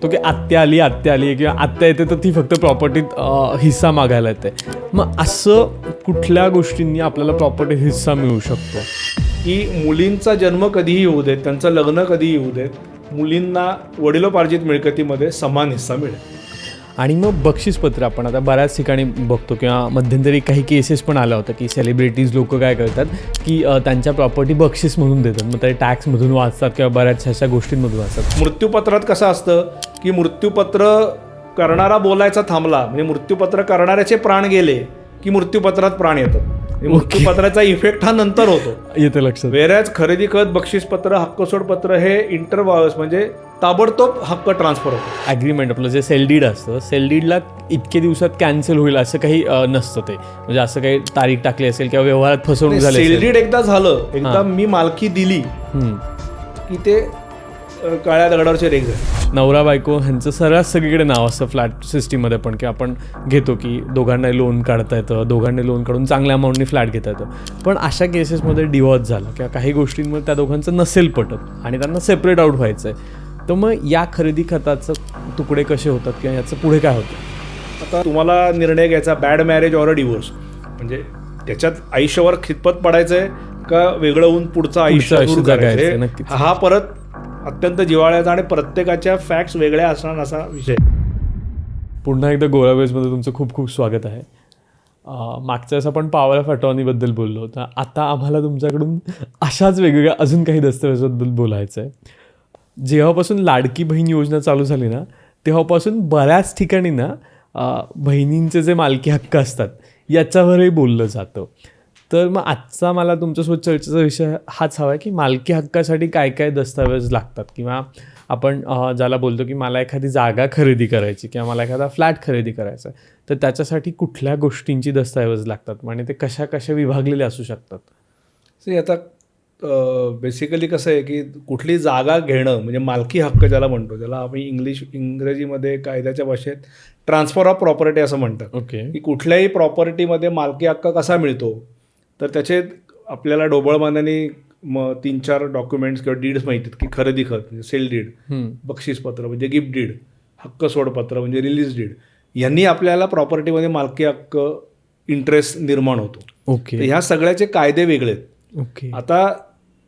तो की आत्या आली किंवा आत्या येते तर ती फक्त प्रॉपर्टीत हिस्सा मागायला येते. मग असं कुठल्या गोष्टींनी आपल्याला प्रॉपर्टीत हिस्सा मिळू शकतो? की मुलींचा जन्म कधीही होऊ देत, त्यांचं लग्न कधीही होऊ देत, मुलींना वडिलोपार्जित मिळकतीमध्ये समान हिस्सा मिळेल. आणि मग बक्षीसपत्र आपण आता बऱ्याच ठिकाणी बघतो किंवा मध्यंतरी काही केसेस पण आल्या होत्या की सेलिब्रिटीज लोक काय करतात की त्यांच्या प्रॉपर्टी बक्षीस म्हणून देतात. मग ते टॅक्समधून वाचतात किंवा बऱ्याचशा अशा गोष्टींमधून वाचतात. मृत्यूपत्रात कसं असतं की मृत्यूपत्र करणारा बोलायचा थांबला म्हणजे मृत्यूपत्र करणाऱ्याचे प्राण गेले की मृत्यूपत्रात प्राण येतात. मृत्यूपत्राचा इफेक्ट हा नंतर होतो, येतं लक्षात. वेरॅज खरेदी खत, बक्षीसपत्र, हक्कसोडपत्र हे इंटरव्हावर्स म्हणजे ताबडतोब हक्क ट्रान्सफर होतो. ॲग्रीमेंट आपलं जे सेलडीड असतं, सेलडीडला इतके दिवसात कॅन्सल होईल असं काही नसतं. ते म्हणजे असं काही तारीख टाकली असेल किंवा व्यवहारात फसवणूक झाली असेल. सेलडीड एकदा झालं, एकदा मी मालकी दिली की ते काळ्या दगडावरचे रेग झाले. नवरा बायको ह्यांचं सर्रास सगळीकडे नाव असतं फ्लॅट सिस्टीममध्ये पण, की आपण घेतो की दोघांना लोन काढता येतं, दोघांनी लोन काढून चांगल्या अमाऊंटनी फ्लॅट घेता येतं. पण अशा केसेसमध्ये डिवॉर्स झाला किंवा काही गोष्टींमध्ये त्या दोघांचं नसेल पटत आणि त्यांना सेपरेट आउट व्हायचं आहे, तर मग या खरेदी खताचं तुकडे कसे होतात किंवा याचं पुढे काय होतं? आता तुम्हाला निर्णय घ्यायचा, bad marriage or a divorce, म्हणजे त्याच्यात आयुष्यावर खितपत पडायचं आहे का वेगळं होऊन पुढचं आयुष्य सुरू करायचं. हा परत अत्यंत जिव्हाळ्याचा आणि प्रत्येकाच्या फॅक्ट्स वेगळ्या असणार असा विषय. पुन्हा एकदा गोळावेजमध्ये तुमचं खूप खूप स्वागत आहे. मागच्या वेळेस आपण पॉवर ऑफ अटॉर्नीबद्दल बोललो होतं. आता आम्हाला तुमच्याकडून अशाच वेगवेगळ्या अजून काही दस्तावेजाबद्दल बोलायचं आहे. जेव्हापासून लाडकी बहीण योजना चालू झाली ना, तेव्हापासून बऱ्याच ठिकाणी ना बहिणींचे जे मालकी हक्क असतात याच्यावरही बोललं जातं. तर मग आजचा मला तुमच्यासोबत चर्चेचा विषय हाच हवा आहे की मालकी हक्कासाठी काय काय दस्तावेज लागतात, किंवा आपण ज्याला बोलतो की मला एखादी जागा खरेदी करायची किंवा मला एखादा फ्लॅट खरेदी करायचा आहे, तर त्याच्यासाठी कुठल्या गोष्टींची दस्तावेज लागतात आणि ते कशा कशा विभागलेले असू शकतात? आता बेसिकली कसं आहे की कुठली जागा घेणं म्हणजे मालकी हक्क ज्याला म्हणतो, ज्याला आम्ही इंग्रजीमध्ये कायद्याच्या भाषेत ट्रान्सफर ऑफ प्रॉपर्टी असं म्हणतात. ओके. की कुठल्याही प्रॉपर्टीमध्ये मालकी हक्क कसा मिळतो, तर त्याचे आपल्याला ढोबळमानाने 3-4 डॉक्युमेंट्स किंवा डीड्स माहिती आहेत की खरेदी खत म्हणजे सेल डीड, बक्षीसपत्र म्हणजे गिफ्ट डीड, हक्क सोडपत्र म्हणजे रिलीज डीड, यांनी आपल्याला प्रॉपर्टीमध्ये मालकी हक्क इंटरेस्ट निर्माण होतो. ओके. ह्या सगळ्याचे कायदे वेगळे आहेत. ओके. आता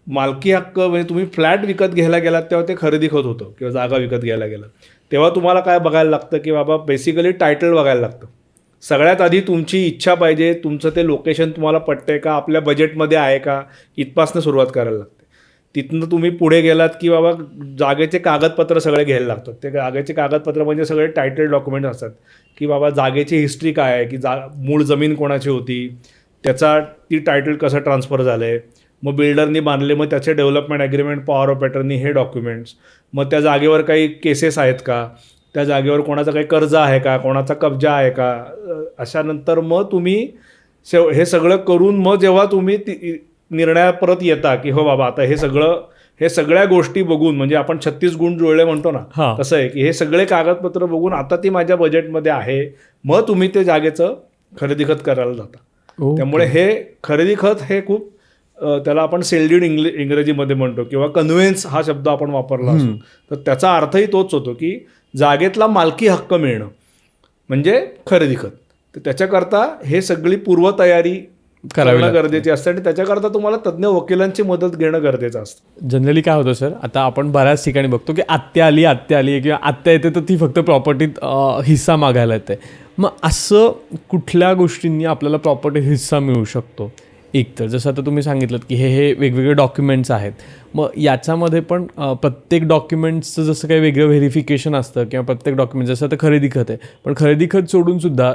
मालकी हक्क म्हणजे तुम्ही फ्लॅट विकत घ्यायला गेलात तेव्हा ते खरेदी खत होतं किंवा जागा विकत घ्यायला गेलात तेव्हा तुम्हाला काय बघायला लागतं की बाबा बेसिकली टायटल बघायला लागतं. सगळ्यात आधी तुमची इच्छा पाहिजे, तुमचं ते लोकेशन तुम्हाला पटतंय का, आपल्या बजेटमध्ये आहे का, इथपासनं सुरुवात करायला लागते. तिथनं तुम्ही पुढे गेलात की बाबा जागेचे कागदपत्र सगळे घ्यायला लागतात. ते जागेचे कागदपत्र म्हणजे सगळे टायटल डॉक्युमेंट असतात की बाबा जागेची हिस्ट्री काय आहे, की मूळ जमीन कोणाची होती, ती टायटल कसं ट्रान्सफर झालं आहे, मग बिल्डरनी बांधले, मग त्याचे development agreement, power of attorney, हे डॉक्युमेंट्स, मग त्या जागेवर काही केसेस आहेत का, त्या जागेवर कोणाचं काही कर्ज आहे का, कोणाचा कब्जा आहे का, अशानंतर मग तुम्ही हे सगळं करून मग जेव्हा तुम्ही निर्णया परत येता की हो बाबा आता हे सगळ्या गोष्टी बघून, म्हणजे आपण 36 गुण जुळले म्हणतो ना, तसं आहे की हे सगळे कागदपत्र बघून आता ती माझ्या बजेटमध्ये आहे, मग तुम्ही ते जागेचं खरेदी खत करायला जाता. त्यामुळे हे खरेदी खत हे खूप त्याला आपण सेलडीड इंग्रजीमध्ये म्हणतो किंवा कन्व्हेन्स हा शब्द आपण वापरला असतो, तर त्याचा अर्थही तोच होतो की जागेतला मालकी हक्क मिळणं म्हणजे खरेदी खत. तर त्याच्याकरता हे सगळी पूर्वतयारी करणं गरजेची असते आणि त्याच्याकरता तुम्हाला तज्ज्ञ वकिलांची मदत घेणं गरजेचं असतं. जनरली काय होतं सर, आता आपण बऱ्याच ठिकाणी बघतो की आत्या आली किंवा आत्या येते तर ती फक्त प्रॉपर्टीत हिस्सा मागायला येते. मग असं कुठल्या गोष्टींनी आपल्याला प्रॉपर्टीत हिस्सा मिळू शकतो? एक तर जसं आता तुम्ही सांगितलं की हे वेगवेगळे डॉक्युमेंट्स आहेत, मग याच्यामध्ये पण प्रत्येक डॉक्युमेंट्सचं जसं काही वेगळं व्हेरिफिकेशन असतं किंवा प्रत्येक डॉक्युमेंट, जसं आता खरेदी खत आहे, पण खरेदी खत सोडून सुद्धा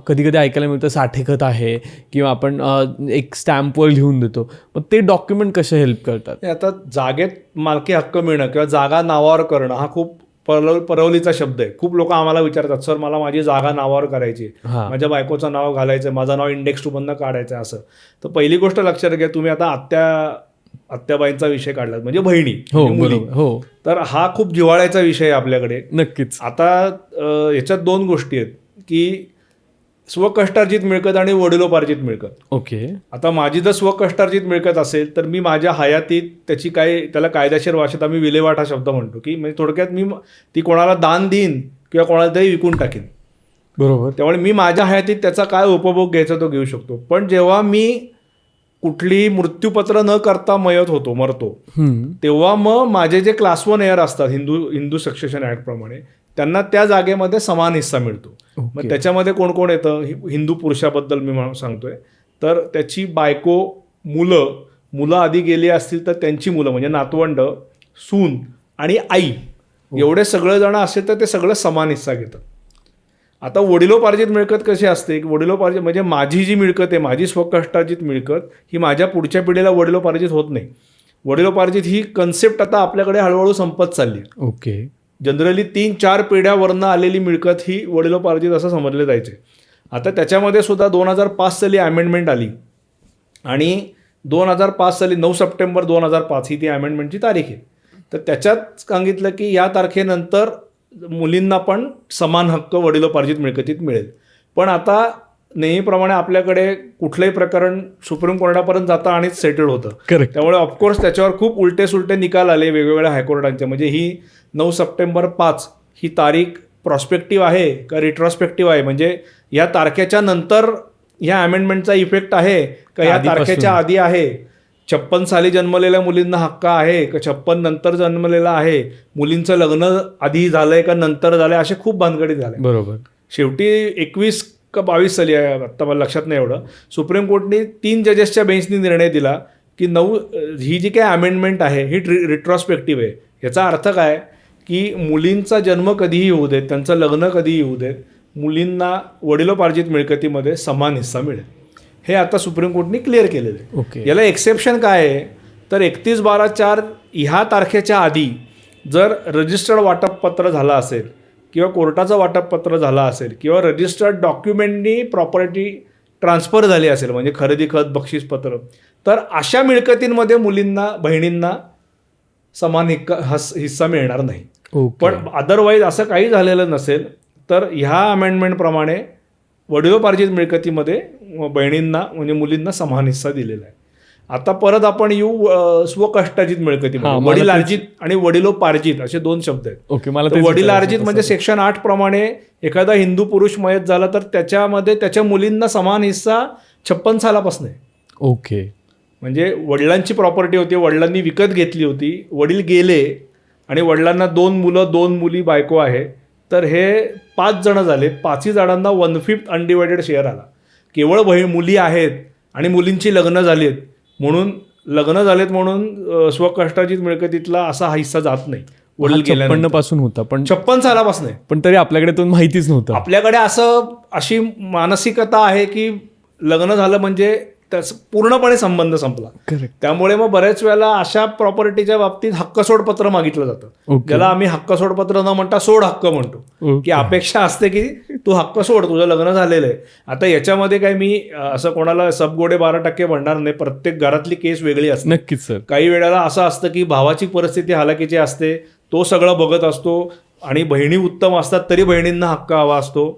कधी कधी ऐकायला मिळतं साठे खत आहे किंवा आपण एक स्टॅम्पवर लिहून देतो. मग ते डॉक्युमेंट कसे हेल्प करतात? आता जागेत मालकी हक्क मिळणं किंवा जागा नावावर करणं हा खूप परवलीचा शब्द आहे. खूप लोक आम्हाला विचारतात, सर मला माझी जागा नावावर करायची, माझ्या बायकोचं नाव घालायचं, माझं नाव इंडेक्स 2 मधनं काढायचं असं. तर पहिली गोष्ट लक्षात घ्या, तुम्ही आता आत्याबाईंचा विषय काढला म्हणजे बहिणी, मुली, तर हा खूप जिव्हाळ्याचा विषय आहे आपल्याकडे. नक्कीच. आता याच्यात 2 गोष्टी आहेत की स्वकष्टार्जित मिळकत आणि वडिलोपार्जित मिळकत. ओके. आता माझी जर स्वकष्टार्जित मिळकत असेल तर मी माझ्या हयातीत त्याची त्याला कायदेशीर भाषेत आम्ही विल्हेवाट हा शब्द म्हणतो, की म्हणजे थोडक्यात मी ती कोणाला दान देईन किंवा कोणाला तरी विकून टाकीन. बरोबर. त्यामुळे मी माझ्या हयातीत त्याचा काय उपभोग घ्यायचा तो घेऊ शकतो. पण जेव्हा मी कुठली मृत्यूपत्र न करता मरतो तेव्हा मग माझे जे क्लास 1 एअर असतात हिंदू सक्सेशन ऍक्ट प्रमाणे त्यांना त्या जागेमध्ये समान हिस्सा मिळतो. मग त्याच्यामध्ये कोण कोण येतं, हिंदू पुरुषाबद्दल मी सांगतोय, तर त्याची बायको, मुलं आधी गेली असतील तर त्यांची मुलं म्हणजे नातवंड, सून आणि आई एवढे सगळे जण असेल तर ते सगळं समान हिस्सा घेतात. आता वडिलोपार्जित मिळकत कशी असते, की वडिलोपार्जित म्हणजे माझी जी मिळकत आहे, माझी स्वकष्टार्जित मिळकत ही माझ्या पुढच्या पिढीला वडिलोपार्जित होत नाही. वडिलोपार्जित ही कन्सेप्ट आता आपल्याकडे हळूहळू संपत चालली. ओके. जनरली 3-4 पिढ्यावरनं आलेली मिळकत ही वडिलोपार्जित असं समजले जायचे. आता त्याच्यामध्ये सुद्धा 2005 साली अमेंडमेंट आली आणि 2005 साली 9 सप्टेंबर 2005 ही ती अमेंडमेंटची तारीख आहे. तर त्याच्यात सांगितलं की या तारखेनंतर मुलींना पण समान हक्क वडिलोपार्जित मिळकतीत मिळेल. पण आता नेहमीप्रमाणे आपल्याकडे कुठलंही प्रकरण सुप्रीम कोर्टापर्यंत जातं आणि सेटल होतं. त्यामुळे ऑफकोर्स त्याच्यावर खूप उलटे निकाल आले वेगवेगळ्या हायकोर्टांचे. म्हणजे ही 9 सप्टेंबर 5 ही तारीख प्रॉस्पेक्टिव्ह आहे का रिट्रॉस्पेक्टिव्ह आहे, म्हणजे या तारखेच्या नंतर ह्या अमेंडमेंटचा इफेक्ट आहे का या तारखेच्या आधी आहे. 56 साली जन्मलेल्या मुलींना हक्क आहे का 56 नंतर जन्मलेला आहे, मुलींचं लग्न आधी झालंय का नंतर झालंय, असे खूप भानगडी झाले. बरोबर. शेवटी 21 का 22 साली आहे, आत्ता मला लक्षात नाही एवढं, सुप्रीम कोर्टने 3 जजेसच्या बेंचनी निर्णय दिला की ही जी काही अमेंडमेंट आहे ही रिट्रॉस्पेक्टिव्ह आहे. याचा अर्थ काय की मुलींचा जन्म कधीही होऊ देत, त्यांचं लग्न कधीही होऊ देत, मुलींना वडिलोपार्जित मिळकतीमध्ये समान हिस्सा मिळेल. हे आता सुप्रीम कोर्टने क्लिअर केलेलं आहे. ओके. याला एक्सेप्शन काय आहे तर 31/12/4 ह्या तारखेच्या आधी जर रजिस्टर्ड वाटपपत्र झालं असेल किंवा कोर्टाचं वाटपपत्र झालं असेल किंवा रजिस्टर्ड डॉक्युमेंटनी प्रॉपर्टी ट्रान्सफर झाली असेल म्हणजे खरेदी खत बक्षीसपत्र, तर अशा मिळकतींमध्ये मुलींना, बहिणींना समान हिस्सा मिळणार नाही. पण अदरवाईज असं काही झालेलं नसेल तर ह्या अमेंडमेंटप्रमाणे वडिलोपार्जित मिळकतीमध्ये बहिणींना म्हणजे मुलींना समान हिस्सा दिलेला आहे. आता परत आपण येऊ स्वकष्टार्जित मिळकतीमध्ये. वडिलार्जित आणि वडिलोपार्जित असे 2 शब्द आहेत. ओके. मला वडिलार्जित म्हणजे सेक्शन 8 प्रमाणे एखादा हिंदू पुरुष मयत झाला तर त्याच्यामध्ये त्याच्या मुलींना समान हिस्सा 56 सालापासून आहे. ओके. म्हणजे वडिलांची प्रॉपर्टी होती, वडिलांनी विकत घेतली होती, वडील गेले आणि वडिलांना 2 मुलं 2 मुली बायको आहे, तर हे 5 जण झाले. 5ही जणांना 1/5 अनडिवायडेड शेअर आला. केवळ मुली आहेत आणि मुलींची लग्न झालीत म्हणून स्वकष्टार्जित मिळकतीतला असा हिस्सा जात नाही. वडील 56 पासून होता, पण 56 सालापासून आहे. पण तरी आपल्याकडे तो माहितीच नव्हतं. आपल्याकडे अशी मानसिकता आहे की लग्न झालं म्हणजे त्याचा पूर्णपणे संबंध संपला. त्यामुळे मग बऱ्याच वेळेला अशा प्रॉपर्टीच्या बाबतीत हक्क सोडपत्र मागितलं जातं, ज्याला आम्ही हक्क सोडपत्र न म्हणता सोड हक्क म्हणतो. की अपेक्षा असते की तू हक्क सोड, तुझं लग्न झालेलं आहे. आता याच्यामध्ये काय मी असं कोणाला सबगोडे 12% म्हणणार नाही, प्रत्येक घरातली केस वेगळी असते. नक्कीच सर. काही वेळेला असं असतं की भावाची परिस्थिती हालाकीची असते, तो सगळं बघत असतो आणि बहिणी उत्तम असतात तरी बहिणींना हक्क हवा असतो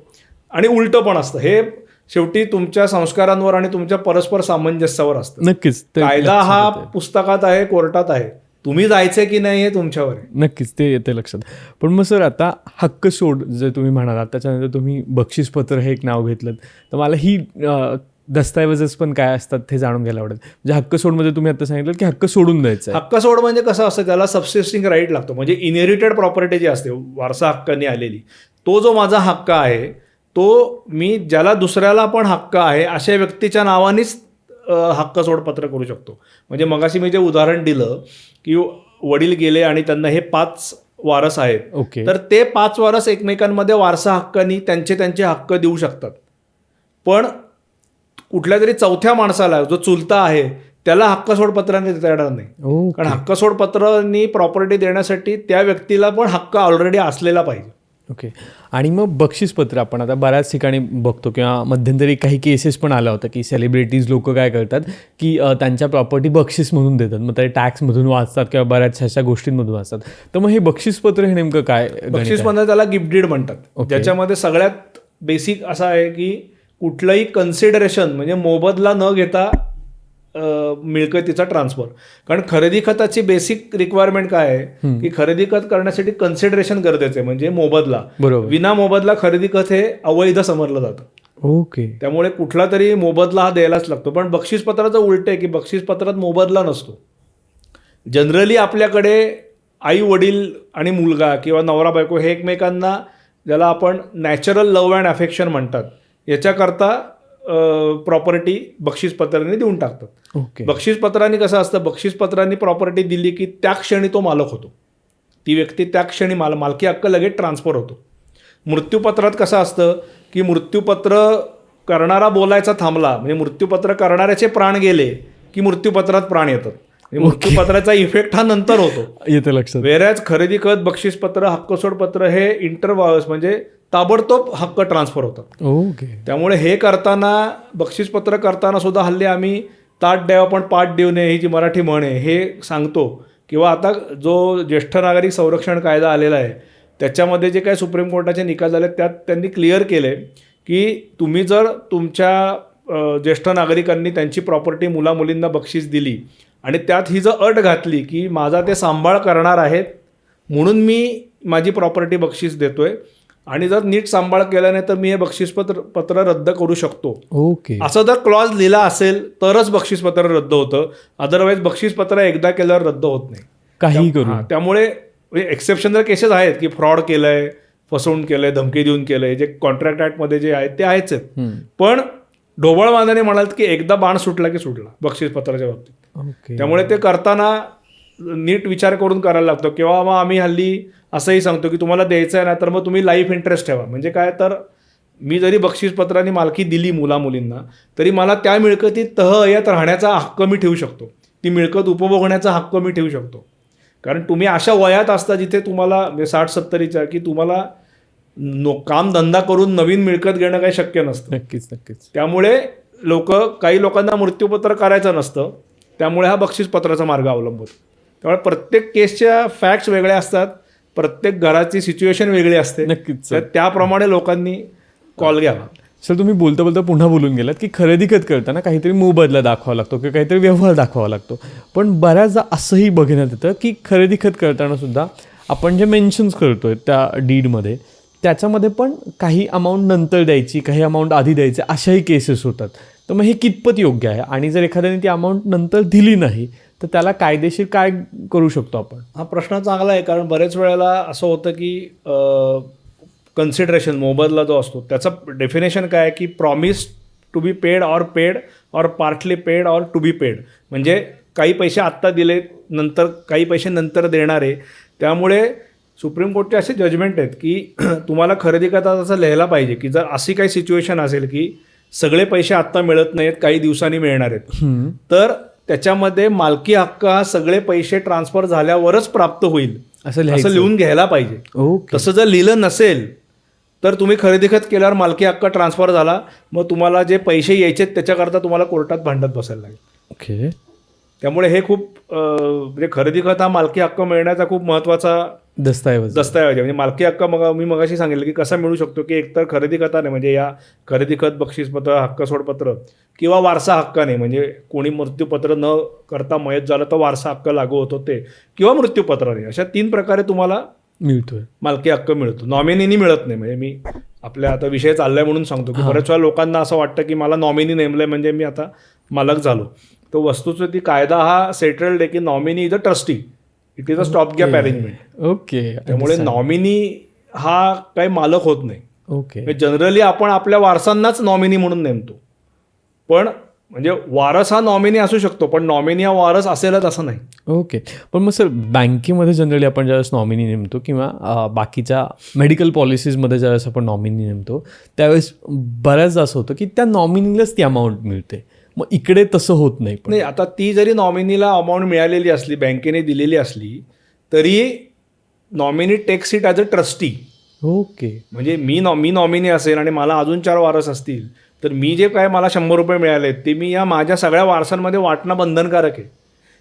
आणि उलटं पण असतं. हे शेवटी तुमच्या संस्कारांवर आणि तुमच्या परस्पर सामंजस्यावर असतं. नक्कीच. कायदा हा पुस्तकात आहे, कोर्टात आहे, तुम्ही जायचंय की नाही हे तुमच्यावर आहे. नक्कीच ते येते लक्षात. पण मग सर आता हक्क सोड जे तुम्ही म्हणालात त्याच्यानंतर तुम्ही बक्षीसपत्र हे एक नाव घेतलं, तर मला ही दस्तऐवजेस पण काय असतात हे जाणून घ्यायला आवडेल. म्हणजे हक्क सोडमध्ये तुम्ही आता सांगितलं की हक्क सोडून द्यायचं. हक्क सोड म्हणजे कसं असतं, त्याला सबसिस्टिंग राईट लागतो. म्हणजे इनहेरिटेड प्रॉपर्टी जी असते वारसा हक्काने आलेली, तो जो माझा हक्क आहे तो मी ज्याला दुसऱ्याला पण हक्क आहे अशा व्यक्तीच्या नावानेच हक्क सोडपत्र करू शकतो. म्हणजे मगाशी मी जे उदाहरण दिलं की वडील गेले आणि त्यांना हे 5 वारस आहेत, तर ते 5 वारस एकमेकांमध्ये वारसा हक्कानी त्यांचे हक्क देऊ शकतात. पण कुठल्या तरी चौथ्या माणसाला जो चुलता आहे त्याला हक्क सोडपत्राने देता येणार नाही. कारण हक्क सोडपत्रांनी प्रॉपर्टी देण्यासाठी त्या व्यक्तीला पण हक्क ऑलरेडी असलेला पाहिजे. ओके. आणि मग बक्षीसपत्र आपण आता बऱ्याच ठिकाणी बघतो किंवा मध्यंतरी काही केसेस पण आला होता की सेलिब्रिटीज लोक काय करतात की त्यांच्या प्रॉपर्टी बक्षीस म्हणून देतात, मग ते टॅक्समधून वाचतात किंवा बऱ्याच अशा गोष्टींमधून वाचतात. तर मग हे बक्षीसपत्र हे नेमकं काय? बक्षीस म्हणजे त्याला गिफ्ट डीड म्हणतात, ज्याच्यामध्ये सगळ्यात बेसिक असं आहे की कुठलंही कन्सिडरेशन म्हणजे मोबदला न घेता मिळकतीचा ट्रान्सफर. कारण खरेदी खताची बेसिक रिक्वायरमेंट काय आहे की खरेदी खत करण्यासाठी कन्सिडरेशन गरजेचं आहे, म्हणजे मोबदला. बरोबर. विना मोबदला खरेदी खत हे अवैध समजलं जातं. ओके. त्यामुळे कुठला तरी मोबदला हा द्यायलाच लागतो. पण बक्षीसपत्राचं उलट आहे की बक्षीसपत्रात मोबदला नसतो. जनरली आपल्याकडे आई वडील आणि मुलगा किंवा नवरा बायको हे एकमेकांना, ज्याला आपण नॅचरल लव्ह अँड अफेक्शन म्हणतात, याच्याकरता प्रॉपर्टी बक्षीसपत्राने देऊन टाकतात. ओके. बक्षीसपत्राने कसं असतं, बक्षीसपत्राने प्रॉपर्टी दिली की त्या क्षणी तो मालक होतो. ती व्यक्ती त्या क्षणी मालकी हक्क लगेच ट्रान्सफर होतो. मृत्यूपत्रात कसं असतं की मृत्यूपत्र करणारा बोलायचा थांबला, म्हणजे मृत्यूपत्र करणाऱ्याचे प्राण गेले की मृत्यूपत्रात प्राण येतात. मृत्यूपत्राचा इफेक्ट हा नंतर होतो. येते लक्षात. वेरॅज खरेदी खत, बक्षीसपत्र, हक्कसोडपत्र हे इंटरव्हायस म्हणजे ताबडतोब हक्क ट्रान्सफर होतात. ओके. त्यामुळे हे करताना, बक्षीसपत्र करताना सुद्धा हल्ली आम्ही ताट द्यावा पण पाठ देऊ नये ही जी मराठी म्हण आहे हे सांगतो. किंवा आता जो ज्येष्ठ नागरिक संरक्षण कायदा आलेला आहे त्याच्यामध्ये जे काही सुप्रीम कोर्टाचे निकाल झाले त्यात त्यांनी क्लिअर केले की तुम्ही जर तुमच्या ज्येष्ठ नागरिकांनी त्यांची प्रॉपर्टी मुलामुलींना बक्षीस दिली आणि त्यात ही जर अट घातली की माझा ते सांभाळ करणार आहेत म्हणून मी माझी प्रॉपर्टी बक्षीस देतोय, आणि जर नीट सांभाळ केला नाही तर मी हे बक्षीसपत्र रद्द करू शकतो, ओके, असं जर क्लॉज लिहिला असेल तरच बक्षीसपत्र रद्द होतं. अदरवाईज बक्षीसपत्र एकदा केल्यावर रद्द होत नाही, काही करू. त्यामुळे एक्सेप्शनल केसेस आहेत की फ्रॉड केलंय, फसवून केलंय, धमकी देऊन केलंय, जे कॉन्ट्रॅक्ट ऍक्टमध्ये जे आहेत ते आहेच आहेत. पण ढोबळ बांधाने म्हणाल की एकदा बाण सुटला की सुटला बक्षीसपत्राच्या बाबतीत. त्यामुळे ते करताना नीट विचार करून करायला लागतो. किंवा मग आम्ही हल्ली असंही सांगतो की तुम्हाला द्यायचं आहे ना तर मग तुम्ही लाईफ इंटरेस्ट ठेवा. म्हणजे काय, तर मी जरी बक्षीसपत्राने मालकी दिली मुलामुलींना तरी मला त्या मिळकतीत तह-हयात राहण्याचा हक्क मी ठेवू शकतो, ती मिळकत उपभोगण्याचा हक्क मी ठेवू शकतो. कारण तुम्ही अशा वयात असता जिथे तुम्हाला 60-70च्या की तुम्हाला कामधंदा करून नवीन मिळकत घेणं काही शक्य नसतं. नक्कीच नक्कीच. त्यामुळे काही लोकांना मृत्यूपत्र करायचं नसतं, त्यामुळे हा बक्षीसपत्राचा मार्ग अवलंबतो. त्यामुळे प्रत्येक केसच्या फॅक्ट्स वेगळ्या असतात, प्रत्येक घराची सिच्युएशन वेगळी असते. नक्कीच. तर त्याप्रमाणे लोकांनी कॉल घ्यावा. सर, तुम्ही बोलता बोलता पुन्हा बोलून गेलात की खरेदी खत करताना काहीतरी मोबदला दाखवावा लागतो किंवा काहीतरी व्यवहार दाखवावा लागतो. पण बऱ्याचदा असंही बघण्यात येतं की खरेदी खत करताना सुद्धा आपण जे मेन्शन्स करतोय त्या डीडमध्ये त्याच्यामध्ये पण काही अमाऊंट नंतर द्यायची, काही अमाऊंट आधी द्यायची, अशाही केसेस होतात. तर मग हे कितपत योग्य आहे, आणि जर एखाद्याने ती अमाऊंट नंतर दिली नाही तर त्याला कायदेशीर काय करू शकतो आपण? हा प्रश्न चांगला आहे, कारण बरेच वेळेला असं होतं की कन्सिडरेशन, मोबदला जो असतो त्याचं डेफिनेशन काय आहे की promise to be paid or partly paid or to be paid. म्हणजे काही पैसे आत्ता दिले, नंतर काही पैसे नंतर देणारे. त्यामुळे सुप्रीम कोर्टचे असे जजमेंट आहेत की तुम्हाला खरेदी करता असं लिहायला पाहिजे की जर अशी काही सिच्युएशन असेल की सगळे पैसे आत्ता मिळत नाहीत, काही दिवसांनी मिळणार आहेत, तर त्याच्यामध्ये मालकी हक्क हा सगळे पैसे ट्रान्सफर झाल्यावरच प्राप्त होईल असं लिहून घ्यायला पाहिजे. तसं जर लिहिलं नसेल तर तुम्ही खरेदी खत केल्यावर मालकी हक्क ट्रान्सफर झाला, मग तुम्हाला जे पैसे यायचे त्याच्याकरता तुम्हाला कोर्टात भांडत बसायला लागेल. ओके. त्यामुळे हे खूप म्हणजे खरेदी खत हा मालकी हक्क मिळण्याचा खूप महत्त्वाचा दस्तावेज आहे. म्हणजे मालकी हक्क मी मगाशी सांगितलं की कसा मिळू शकतो, की एकतर खरेदी खताने, म्हणजे या खरेदी खत, बक्षीसपत्र, हक्क सोडपत्र किंवा वारसा हक्काने, म्हणजे कोणी मृत्यूपत्र न करता मयत झालं तर वारसा हक्क लागू होतो ते, किंवा मृत्यूपत्राने. अशा 3 प्रकारे तुम्हाला मिळतोय मालकी हक्क मिळतो. नॉमिनीनी मिळत नाही. म्हणजे मी आपल्या आता विषय चाललाय म्हणून सांगतो की बऱ्याच वेळा लोकांना असं वाटतं की मला नॉमिनी नेमलंय म्हणजे मी आता मालक झालो. तर वस्तुस्थिती कायदा हा सेटल्ड आहे की nominee is a trustee, it is a stop gap arrangement. Okay. त्यामुळे नॉमिनी हा काही मालक होत नाही. ओके. जनरली आपण आपल्या वारसांनाच नॉमिनी म्हणून नेमतो, पण म्हणजे वारस हा नॉमिनी असू शकतो पण नॉमिनी हा वारस असेलच असं नाही. ओके. पण मग सर, बँकेमध्ये जनरली आपण ज्यावेळेस नॉमिनी नेमतो किंवा बाकीच्या मेडिकल पॉलिसीजमध्ये ज्यावेळेस आपण नॉमिनी नेमतो त्यावेळेस बऱ्याचदा असं होतं की त्या नॉमिनीलाच ती अमाऊंट मिळते. मग इकडे तसं होत नाही. नाही, आता ती जरी नॉमिनीला अमाऊंट मिळालेली असली, बँकेने दिलेली असली, तरी nominee takes it as a trustee. Okay. म्हणजे मी नॉमिनी असेल आणि मला अजून 4 वारस असतील तर मी जे काय मला 100 रुपये मिळाले ते मी या माझ्या सगळ्या वारसांमध्ये वाटणं बंधनकारक आहे.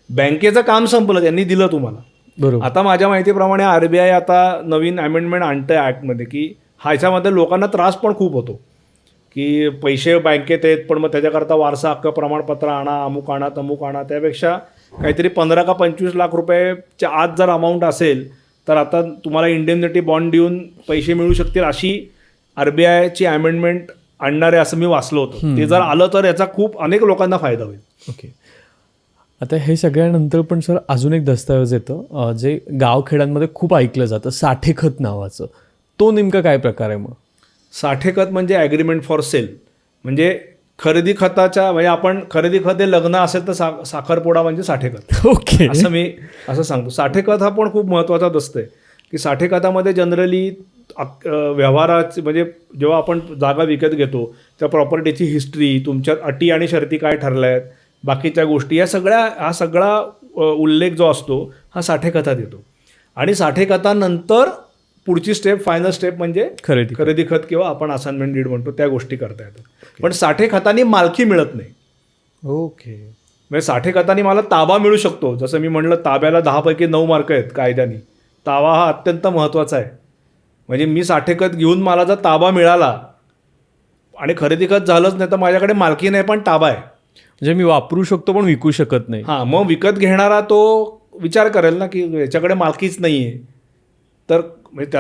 बँकेचं काम संपलं, त्यांनी दिलं तुम्हाला. बरोबर. आता माझ्या माहितीप्रमाणे RBI आता नवीन अमेंडमेंट आणतं आहे ॲक्टमध्ये की ह्याच्यामध्ये लोकांना त्रास पण खूप होतो की पैसे बँकेत आहेत पण मग त्याच्याकरता वारसा हक्क प्रमाणपत्र आणा, अमुक आणा, तमुक आणा. त्यापेक्षा काहीतरी 15 का 25 लाख रुपयाच्या आत जर अमाऊंट असेल तर आता तुम्हाला इंडेमनिटी बॉन्ड देऊन पैसे मिळू शकतील अशी RBIची अमेंडमेंट आणणारे असं मी वाचलं होतं. ते जर आलं तर याचा खूप अनेक लोकांना फायदा होईल. ओके. आता हे सगळ्यानंतर पण सर अजून एक दस्तऐवज येतं जे गावखेड्यांमध्ये खूप ऐकलं जातं, साठेखत नावाचं. तो नेमका काय प्रकार आहे मग? साठेखत म्हणजे ॲग्रीमेंट फॉर सेल. म्हणजे खरेदी खताच्या म्हणजे आपण खरेदी खत हे लग्न असेल तर साखरपुडा म्हणजे साठेखत. ओके. असं मी असं सांगतो. साठेखत हा पण खूप महत्त्वाचा दस्त आहे की साठेखतामध्ये जनरली व्यवहाराची म्हणजे जेव्हा आपण जागा विकत घेतो त्या प्रॉपर्टीची हिस्ट्री, तुमच्या अटी आणि शर्ती काय ठरल्या आहेत, बाकीच्या गोष्टी हा सगळा उल्लेख जो असतो हा साठेखतात येतो. आणि साठेखतानंतर पुढची स्टेप, फायनल स्टेप म्हणजे खरेदी खत किंवा आपण असाइनमेंट डीड म्हणतो त्या गोष्टी करता येतात. पण साठेखतानी मालकी मिळत नाही. ओके. म्हणजे साठेखतानी मला ताबा मिळू शकतो. जसं मी म्हणलं ताब्याला 10 पैकी 9 मार्क आहेत कायद्याने. ताबा हा अत्यंत महत्त्वाचा आहे. म्हणजे मी साठेखत घेऊन मला जर ताबा मिळाला आणि खरेदी खत झालंच नाही तर माझ्याकडे मालकी नाही पण ताबा आहे. म्हणजे मी वापरू शकतो पण विकू शकत नाही. हां, मग विकत घेणारा तो विचार करेल ना की याच्याकडे मालकीच नाही आहे. तर म्हणजे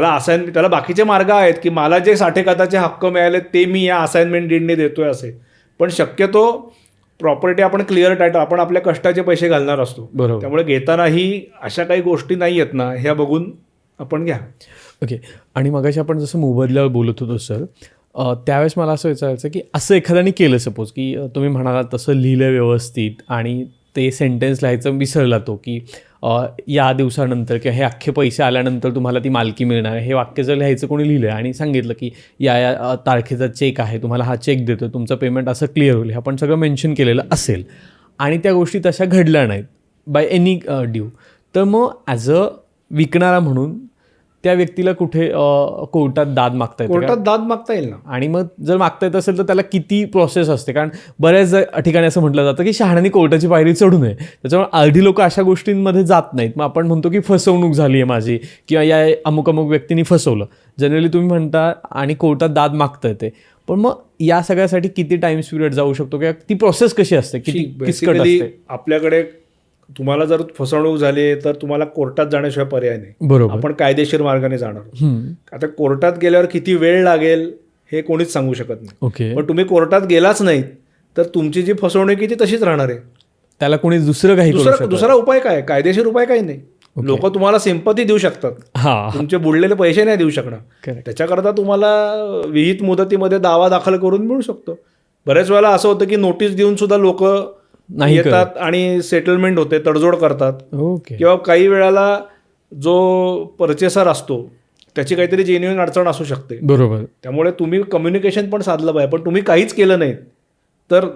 त्याला बाकीचे मार्ग आहेत की मला जे साठेखताचे हक्क मिळाले ते मी या असाइनमेंट डीडने देतोय असे. पण शक्यतो प्रॉपर्टी आपण क्लिअर टायटल, आपण आपल्या कष्टाचे पैसे घालणार असतो. बरोबर. त्यामुळे घेतानाही अशा काही गोष्टी नाही आहेत ना ह्या बघून आपण घ्या. ओके. आणि मगाशी आपण जसं मोबदल्यावर बोलत होतो सर, त्यावेळेस मला असं विचारायचं की असं एखाद्याने केलं सपोज की तुम्ही म्हणालात तसं लिहिलं व्यवस्थित आणि ते सेंटेन्स लिहायचं विसरला तो की या दिवसानंतर किंवा हे अख्खे पैसे आल्यानंतर तुम्हाला ती मालकी मिळणार आहे, हे वाक्य जर लिहायचं कोणी लिहिलं आणि सांगितलं की या तारखेचा चेक आहे, तुम्हाला हा चेक देतो, तुमचं पेमेंट असं क्लिअर होईल, हे आपण सगळं मेन्शन केलेलं असेल आणि त्या गोष्टी तशा घडल्या नाहीत बाय एनी ड्यू, तर मग ॲज अ विकणारा म्हणून त्या व्यक्तीला कुठे कोर्टात दाद मागता येते? कोर्टात दाद मागता येईल ना. आणि मग जर मागता येत असेल तर त्याला किती प्रोसेस असते? कारण बऱ्याच ठिकाणी असं म्हटलं जातं की शहाण्याने कोर्टाची पायरी चढू नये, त्याच्यामुळे अर्धी लोक अशा गोष्टींमध्ये जात नाहीत. मग आपण म्हणतो की फसवणूक झाली आहे माझी किंवा या अमुक अमुक व्यक्तीने फसवलं, जनरली तुम्ही म्हणता, आणि कोर्टात दाद मागता येते. पण मग या सगळ्यासाठी किती टाइम पिरियड जाऊ शकतो किंवा ती प्रोसेस कशी असते, किती किचकट असते? आपल्याकडे तुम्हाला जर फसवणूक झाली तर तुम्हाला कोर्टात जाण्याशिवाय पर्याय नाही. बरोबर. आपण कायदेशीर मार्गाने जाणार. आता कोर्टात गेल्यावर किती वेळ लागेल हे कोणीच सांगू शकत नाही. ओके. पण तुम्ही कोर्टात गेलाच नाही तर तुमची जी फसवणूक ती तशीच राहणार आहे. त्याला कोणी दुसरा उपाय काय? कायदेशीर उपाय काही नाही. लोक तुम्हाला सिंपती देऊ शकतात, तुमचे बुडलेले पैसे नाही देऊ शकणार. त्याच्याकरता तुम्हाला विहित मुदतीमध्ये दावा दाखल करून मिळू शकतो. बऱ्याच वेळेला असं होतं की नोटीस देऊन सुद्धा लोक नाही येतात आणि सेटलमेंट होते, तडजोड करतात. ओके. किंवा काही वेळेला जो परचेसर असतो त्याची काहीतरी जेन्युइन अडचण असू शकते. बरोबर. त्यामुळे तुम्ही कम्युनिकेशन पण साधलं पाहिजे. पण तुम्ही काहीच केलं नाही तर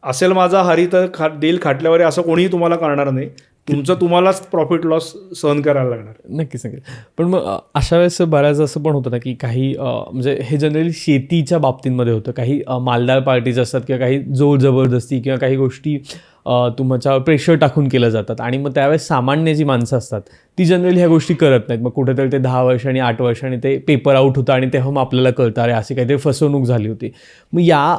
असेल माझा हरी तर देईल खाटल्यावर असं कोणीही तुम्हाला करणार नाही. तुम्हालाच प्रॉफिट लॉस सहन करायला लागणार. नक्की सांगेल. पण मग अशा वेळेस बऱ्याच असं पण होतं ना की काही म्हणजे हे जनरली शेतीच्या बाबतींमध्ये होतं, काही मालदार पार्टीज असतात किंवा काही जोर जबरदस्ती किंवा काही गोष्टी तुमच्या प्रेशर टाकून केल्या जातात आणि मग त्यावेळेस सामान्य जी माणसं असतात ती जनरली ह्या गोष्टी करत नाहीत. मग कुठेतरी ते 10 वर्षांनी 8 वर्षांनी ते पेपर आउट होतं आणि तेव्हा मग आपल्याला कळतं अरे अशी काहीतरी फसवणूक झाली होती. मग या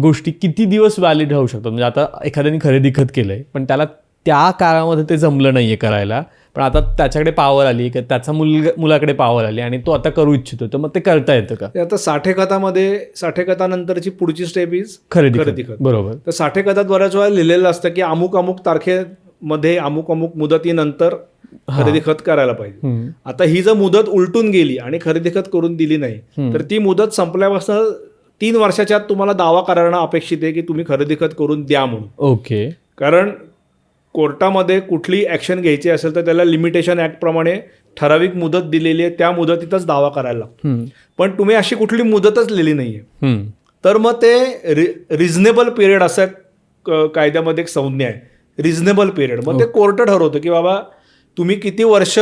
गोष्टी किती दिवस व्हॅलिड राहू शकतात? म्हणजे आता एखाद्याने खरेदी खत केलं आहे पण त्याला त्या काळामध्ये ते जमलं नाही आहे करायला, पण आता त्याच्याकडे पावर आली की त्याचा मुलाकडे पावर आली आणि तो आता करू इच्छितो, तर मग ते करता येतं का? आता साठेखतानंतरची पुढची स्टेप इज खरेदी खत. बरोबर. तर साठेखतात बऱ्याच वेळा लिहिलेलं असतं की अमुक अमुक तारखेमध्ये अमुक अमुक मुदतीनंतर खरेदी खत करायला पाहिजे. आता ही जर मुदत उलटून गेली आणि खरेदी खत करून दिली नाही तर ती मुदत संपल्यापासून 3 वर्षाच्या आत तुम्हाला दावा करणं अपेक्षित आहे की तुम्ही खरेदी खत करून द्या म्हणून. ओके. कारण कोर्टामध्ये कुठली ॲक्शन घ्यायची असेल तर त्याला लिमिटेशन ॲक्टप्रमाणे ठराविक मुदत दिलेली आहे, त्या मुदतीतच दावा करायला लागतो. पण तुम्ही अशी कुठली मुदतच लिहिली नाही आहे तर मग ते रिझनेबल पिरियड असं कायद्यामध्ये एक संज्ञा आहे, रिझनेबल पिरियड. मग ते कोर्ट ठरवतं की बाबा तुम्ही किती वर्ष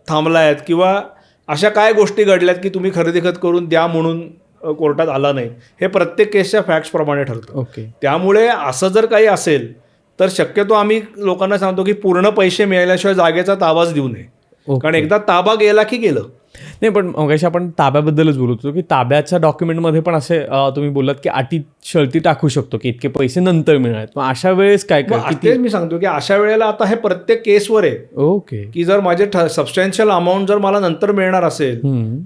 थांबलायत किंवा अशा काय गोष्टी घडल्यात की तुम्ही खरेदी खत करून द्या म्हणून कोर्टात आला नाही. हे प्रत्येक केसच्या फॅक्ट्सप्रमाणे ठरतं. ओके. त्यामुळे असं जर काही असेल तर शक्यतो आम्ही लोकांना सांगतो की पूर्ण पैसे मिळाल्याशिवाय जागेचा ताबाच देऊ नये. कारण एकदा ताबा गेला की गेलं. नाही, पण मगाशी आपण ताब्याबद्दलच बोलत होतो की ताब्याच्या डॉक्युमेंटमध्ये पण असे तुम्ही बोललात की अटी शर्ती टाकू शकतो की इतके पैसे नंतर मिळणार. मग अशा वेळेस काय मग तेच मी सांगतो की अशा वेळेला आता हे प्रत्येक केसवर आहे ओके की जर माझे सबस्टॅन्शियल अमाऊंट जर मला नंतर मिळणार असेल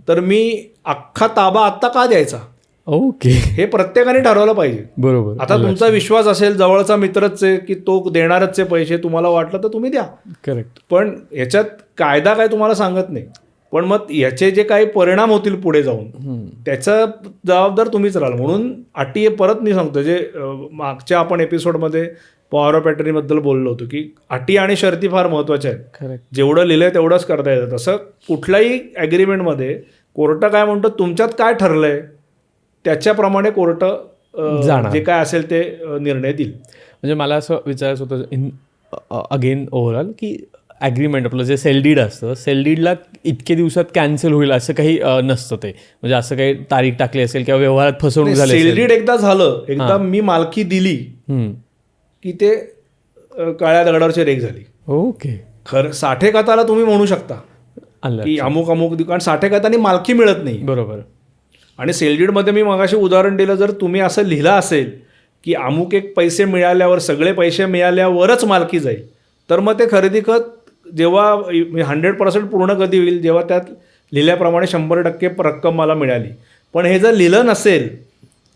तर मी अख्खा ताबा आत्ता का द्यायचा ओके हे प्रत्येकाने ठरवलं पाहिजे. बरोबर. आता तुमचा विश्वास असेल जवळचा मित्रच आहे की तो देणारच आहे पैसे, तुम्हाला वाटलं तर तुम्ही द्या. करेक्ट. पण ह्याच्यात कायदा काय तुम्हाला सांगत नाही. पण मग याचे जे काही परिणाम होतील पुढे जाऊन त्याचा जबाबदार तुम्हीच राहाल. म्हणून अटी परत मी सांगतो जे मागच्या आपण एपिसोडमध्ये पॉवर ऑफ अटर्नीबद्दल बोललो होतो की अटी आणि शर्ती फार महत्त्वाच्या आहेत. करेक्ट. जेवढं लिहिलंय तेवढंच करता येतं. तसं कुठल्याही ॲग्रीमेंटमध्ये कोर्ट काय म्हणतो तुमच्यात काय ठरलंय त्याच्याप्रमाणे कोर्ट जे काय असेल ते निर्णय देईल. म्हणजे मला असं विचारायचं होतं इन अगेन ओव्हरऑल की ॲग्रीमेंट आपलं जे सेल डीड असतं, सेल डीडला इतके दिवसात कॅन्सल होईल असं काही नसतं. ते म्हणजे असं काही तारीख टाकली असेल किंवा व्यवहारात फसवणूक झाली सेल डीड एकदा झालं, एकदा मी मालकी दिली की ते काळ्या दगडावरची रेख झाली. ओके. खरं साठेखाताला तुम्ही म्हणू शकता की अमुक अमुक कारण साठेखातानी मालकी मिळत नाही. बरोबर. आणि सेलडीडमध्ये मी मगाशी उदाहरण दिलं, जर तुम्ही असं लिहिलं असेल की अमुक एक पैसे मिळाल्यावर सगळे पैसे मिळाल्यावरच मालकी जाईल तर मग ते खरेदी खत जेव्हा 100% पूर्ण कधी होईल जेव्हा त्यात लिहिल्याप्रमाणे 100% रक्कम मला मिळाली. पण हे जर लिहिलं नसेल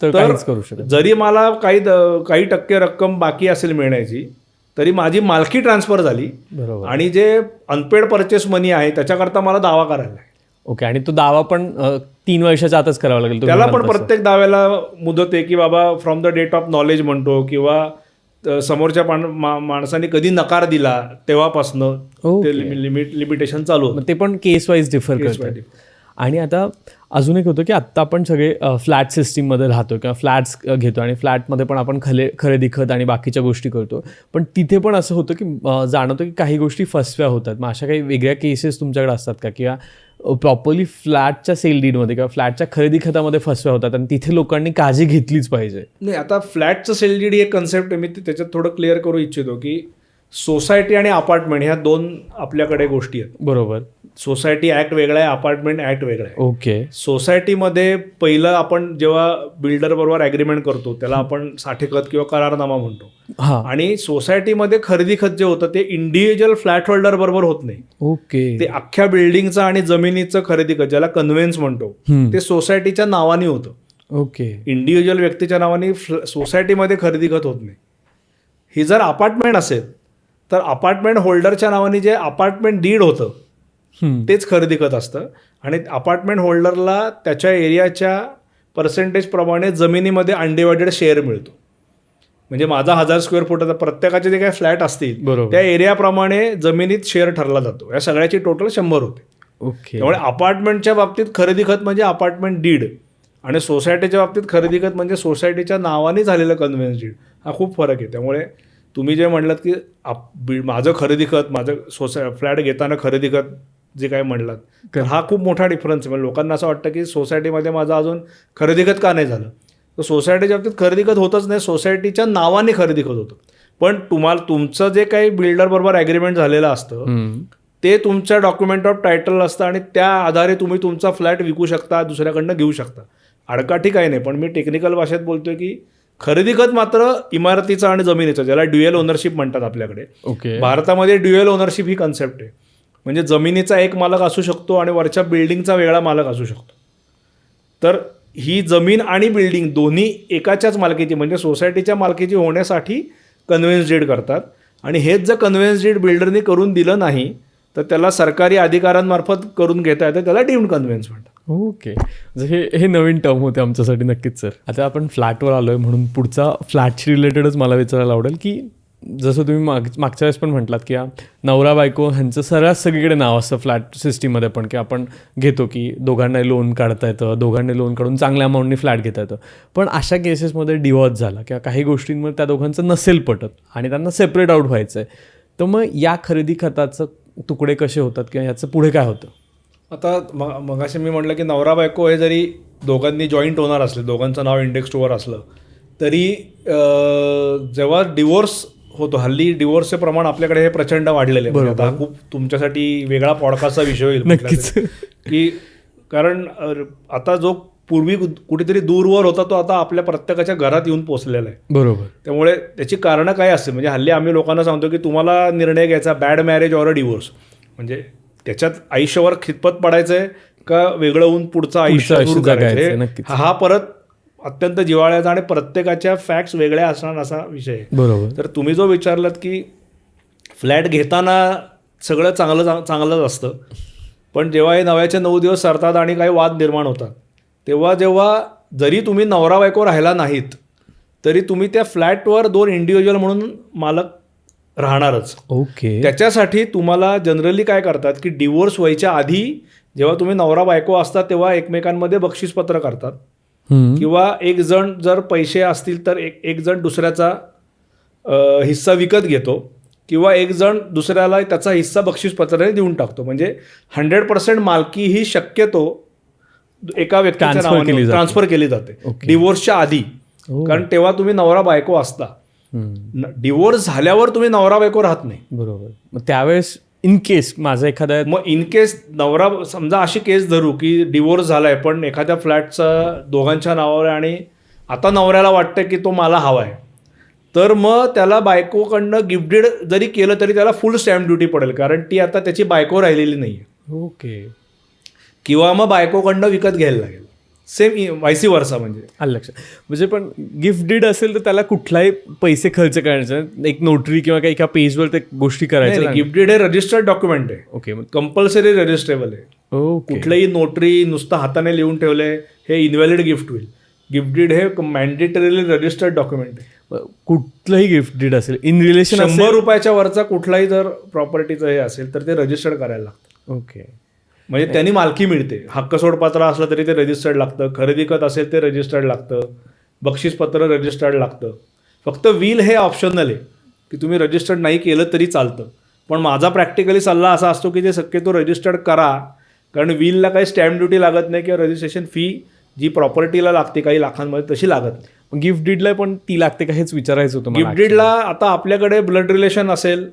तर करू शकत जरी मला काही टक्के रक्कम बाकी असेल मिळण्याची तरी माझी मालकी ट्रान्सफर झाली. बरोबर. आणि जे अनपेड परचेस मनी आहे त्याच्याकरता मला दावा करायला आहे. ओके. आणि तो दावा पण 3 वर्षाच्या आतच करावा लागेल. त्याला पण प्रत्येक दाव्याला मुदत आहे की बाबा from the date of knowledge म्हणतो किंवा समोरच्या माणसाने कधी नकार दिला तेव्हापासनं ते लिमिटेशन चालू होतं. ते पण केस वाईज डिफर करतात. आणि आता अजून एक होतं की आत्ता आपण सगळे फ्लॅट सिस्टीममध्ये राहतो किंवा फ्लॅट्स घेतो आणि फ्लॅटमध्ये पण आपण खरेदी खत आणि बाकीच्या गोष्टी करतो. पण तिथे पण असं होतं की जाणवतं की काही गोष्टी फसव्या होतात. मग अशा काही वेगळ्या केसेस तुमच्याकडे असतात का किंवा प्रॉपरली फ्लॅटच्या सेल डीडमध्ये किंवा फ्लॅटच्या खरेदी खतामध्ये फसव्या होतात आणि तिथे लोकांनी काळजी घेतलीच पाहिजे? नाही, आता फ्लॅटचं सेल डीड ही एक कन्सेप्ट आहे. मी त्याच्यात थोडं क्लिअर करू इच्छितो की सोसायटी आणि अपार्टमेंट ह्या दोन आपल्याकडे गोष्टी आहेत. बरोबर. सोसायटी ॲक्ट वेगळा आहे, अपार्टमेंट ॲक्ट वेगळा आहे. ओके. सोसायटीमध्ये पहिलं आपण जेव्हा बिल्डर बरोबर ॲग्रीमेंट करतो त्याला आपण साठेखत किंवा करारनामा म्हणतो. आणि सोसायटीमध्ये खरेदी खत जे होतं ते इंडिव्हिज्युअल फ्लॅट होल्डर बरोबर होत नाही. ओके. ते अख्ख्या बिल्डिंगचं आणि जमिनीचं खरेदी खत ज्याला कन्व्हेन्स म्हणतो ते सोसायटीच्या नावाने होतं. ओके. इंडिव्हिज्युअल व्यक्तीच्या नावाने सोसायटीमध्ये खरेदी खत होत नाही. ही जर अपार्टमेंट असेल तर अपार्टमेंट होल्डरच्या नावाने जे अपार्टमेंट डीड होतं तेच खरेदी खत असतं. आणि अपार्टमेंट होल्डरला त्याच्या एरियाच्या पर्सेंटेजप्रमाणे जमिनीमध्ये अनडिवायडेड शेअर मिळतो. म्हणजे माझा 1000 स्क्वेअर फुटाचा प्रत्येकाचे जे काही फ्लॅट असतील त्या एरियाप्रमाणे जमिनीत शेअर ठरला जातो. या सगळ्याची टोटल 100 होते. ओके. त्यामुळे अपार्टमेंटच्या बाबतीत खरेदी खत म्हणजे अपार्टमेंट डीड आणि सोसायटीच्या बाबतीत खरेदी खत म्हणजे सोसायटीच्या नावाने झालेलं कन्व्हेन्स डीड. हा खूप फरक आहे. त्यामुळे तुम्ही जे म्हणलात की माझं खरेदी खत माझं फ्लॅट घेताना खरेदी खत जे काय म्हणलात हा खूप मोठा डिफरन्स आहे. म्हणजे लोकांना असं वाटतं की सोसायटीमध्ये माझं अजून खरेदी खत का नाही झालं. तर सोसायटीच्या बाबतीत खरेदी खत होतच नाही, सोसायटीच्या नावाने खरेदी खत होतं. पण तुमचं जे काही बिल्डर बरोबर ॲग्रीमेंट झालेलं असतं ते तुमच्या डॉक्युमेंट ऑफ टायटल असतं आणि त्या आधारे तुम्ही तुमचा फ्लॅट विकू शकता, दुसऱ्याकडनं घेऊ शकता. अडकाठी काही नाही. पण मी टेक्निकल भाषेत बोलतोय की खरेदी खत मात्र इमारतीचं आणि जमिनीचं ज्याला ड्युएल ओनरशिप म्हणतात आपल्याकडे. ओके. भारतामध्ये ड्युएल ओनरशिप ही कन्सेप्ट आहे. म्हणजे जमिनीचा एक मालक असू शकतो आणि वरच्या बिल्डिंगचा वेगळा मालक असू शकतो. तर ही जमीन आणि बिल्डिंग दोन्ही एकाच्याच मालकीची म्हणजे सोसायटीच्या मालकीची होण्यासाठी कन्व्हेन्स डीड करतात. आणि हेच जर कन्व्हेन्स डीड बिल्डरनी करून दिलं नाही तर त्याला सरकारी अधिकाऱ्यांमार्फत करून घेता येतं, त्याला डीम्ड कन्व्हेन्स म्हणतात. ओके. हे नवीन टर्म होते आमच्यासाठी नक्कीच सर. आता आपण फ्लॅटवर आलो आहे म्हणून पुढचा फ्लॅटशी रिलेटेडच मला विचारायला आवडेल की जसं तुम्ही मागच्या वेळेस पण म्हटलात की नवरा बायको ह्यांचं सर्रास सगळीकडे नाव असतं फ्लॅट सिस्टीममध्ये पण की आपण घेतो की दोघांना लोन काढता येतं, दोघांनी लोन काढून चांगल्या अमाऊंटनी फ्लॅट घेता येतं. पण अशा केसेसमध्ये डिवॉर्स झाला किंवा काही गोष्टींमध्ये त्या दोघांचं नसेल पटत आणि त्यांना सेपरेट आउट व्हायचं आहे, तर मग या खरेदी खताचं तुकडे कसे होतात किंवा याचं पुढे काय होतं? आता मगाशी मी म्हटलं की नवरा बायको हे जरी दोघांनी जॉईंट ओनर असले, दोघांचं नाव इंडेक्स टूवर असलं तरी जेव्हा डिवोर्स होतो, हल्ली डिवोर्सचे प्रमाण आपल्याकडे हे प्रचंड वाढलेले आहे. आता खूप तुमच्यासाठी वेगळा पॉडकास्टचा विषय होईल नक्कीच की कारण आता जो पूर्वी कुठेतरी दूरवर होता तो आता आपल्या प्रत्येकाच्या घरात येऊन पोहोचलेला आहे. बरोबर. त्यामुळे त्याची कारणं काय असते, म्हणजे हल्ली आम्ही लोकांना सांगतो की तुम्हाला निर्णय घ्यायचा bad marriage or a divorce, म्हणजे त्याच्यात आयुष्यावर खितपत पडायचं आहे का वेगळं होऊन पुढचं आयुष्य सुरू करायचं नक्कीच. हा परत अत्यंत जिव्हाळ्याचा आणि प्रत्येकाच्या फॅक्ट्स वेगळ्या असणार असा विषय आहे. बरोबर. तर तुम्ही जो विचारलात की फ्लॅट घेताना सगळं चांगलंच असतं, पण जेव्हा हे 9च्या 9 दिवस सरतात आणि काही वाद निर्माण होतात, जेव्हा जरी तुम्ही नवरा बायको राहिला नाहीत तरी तुम्ही त्या फ्लॅटवर 2 इंडिव्हिज्युअल म्हणून मालक राहणारच. ओके. त्याच्यासाठी तुम्हाला जनरली काय करतात की डिवोर्स व्हायच्या आधी जेव्हा तुम्ही नवरा बायको असतात तेव्हा एकमेकांमध्ये बक्षीसपत्र करतात, किंवा एक जण जर पैसे असतील तर एक जण दुसऱ्याचा हिस्सा विकत घेतो, किंवा एक जण दुसऱ्याला त्याचा हिस्सा बक्षीसपत्राने देऊन टाकतो. म्हणजे 100% मालकी ही शक्यतो एका व्यक्तीच्या नावाने ट्रान्सफर केली जाते डिवोर्सच्या आधी, कारण तेव्हा तुम्ही नवरा बायको असता. डिवोर्स झाल्यावर तुम्ही नवरा बायको राहत नाही. बरोबर. मग त्यावेळेस इन केस माझा एखादा इन केस नवरा, समजा अशी केस धरू की डिवोर्स झालाय पण एखाद्या फ्लॅटचा दोघांच्या नावावर आणि आता नवऱ्याला वाटतं की तो मला हवा आहे, तर मग त्याला बायकोकडनं गिफ्ट डीड जरी केलं तरी त्याला फुल स्टॅम्प ड्युटी पडेल, कारण ती आता त्याची बायको राहिलेली नाही आहे. ओके. किंवा मग बायकोकडनं विकत घ्यायला लागेल. सेम वायसी वर्सा. म्हणजे आलं लक्षात. म्हणजे पण गिफ्ट डीड असेल तर त्याला कुठलाही पैसे खर्च करायचे, एक नोटरी किंवा काही एका पेजवर ते गोष्टी करायच्या. गिफ्ट डीड हे रजिस्टर्ड डॉक्युमेंट आहे. ओके. कंपल्सरी रजिस्ट्रेबल आहे. कुठलंही नोटरी नुसतं हाताने लिहून ठेवलंय हे इनव्हॅलिड गिफ्ट होईल. गिफ्ट डीड हे मॅन्डेटरीली रजिस्टर्ड डॉक्युमेंट आहे. कुठलंही गिफ्ट डीड असेल इन रिलेशन 100 रुपयाच्या वरचा कुठलाही जर प्रॉपर्टीचं हे असेल तर ते रजिस्टर्ड करायला लागतं. ओके. म्हणजे त्यांनी मालकी मिळते. हक्क सोडपत्र असलं तरी ते रजिस्टर्ड लागतं, खरेदी खत असेल ते रजिस्टर्ड लागतं, बक्षीसपत्र रजिस्टर्ड लागतं. फक्त विल हे ऑप्शनल आहे की तुम्ही रजिस्टर्ड नाही केलं तरी चालतं, पण माझा प्रॅक्टिकली सल्ला असा असतो की ते शक्यतो रजिस्टर्ड करा, कारण विलला काही स्टॅम्प ड्युटी लागत नाही किंवा रजिस्ट्रेशन फी जी प्रॉपर्टीला लागते काही लाखांमध्ये तशी लागत नाही. गिफ्ट डीडला पण ती लागते का हेच विचारायचं होतं. गिफ्ट डीडला आता आपल्याकडे ब्लड रिलेशन असेल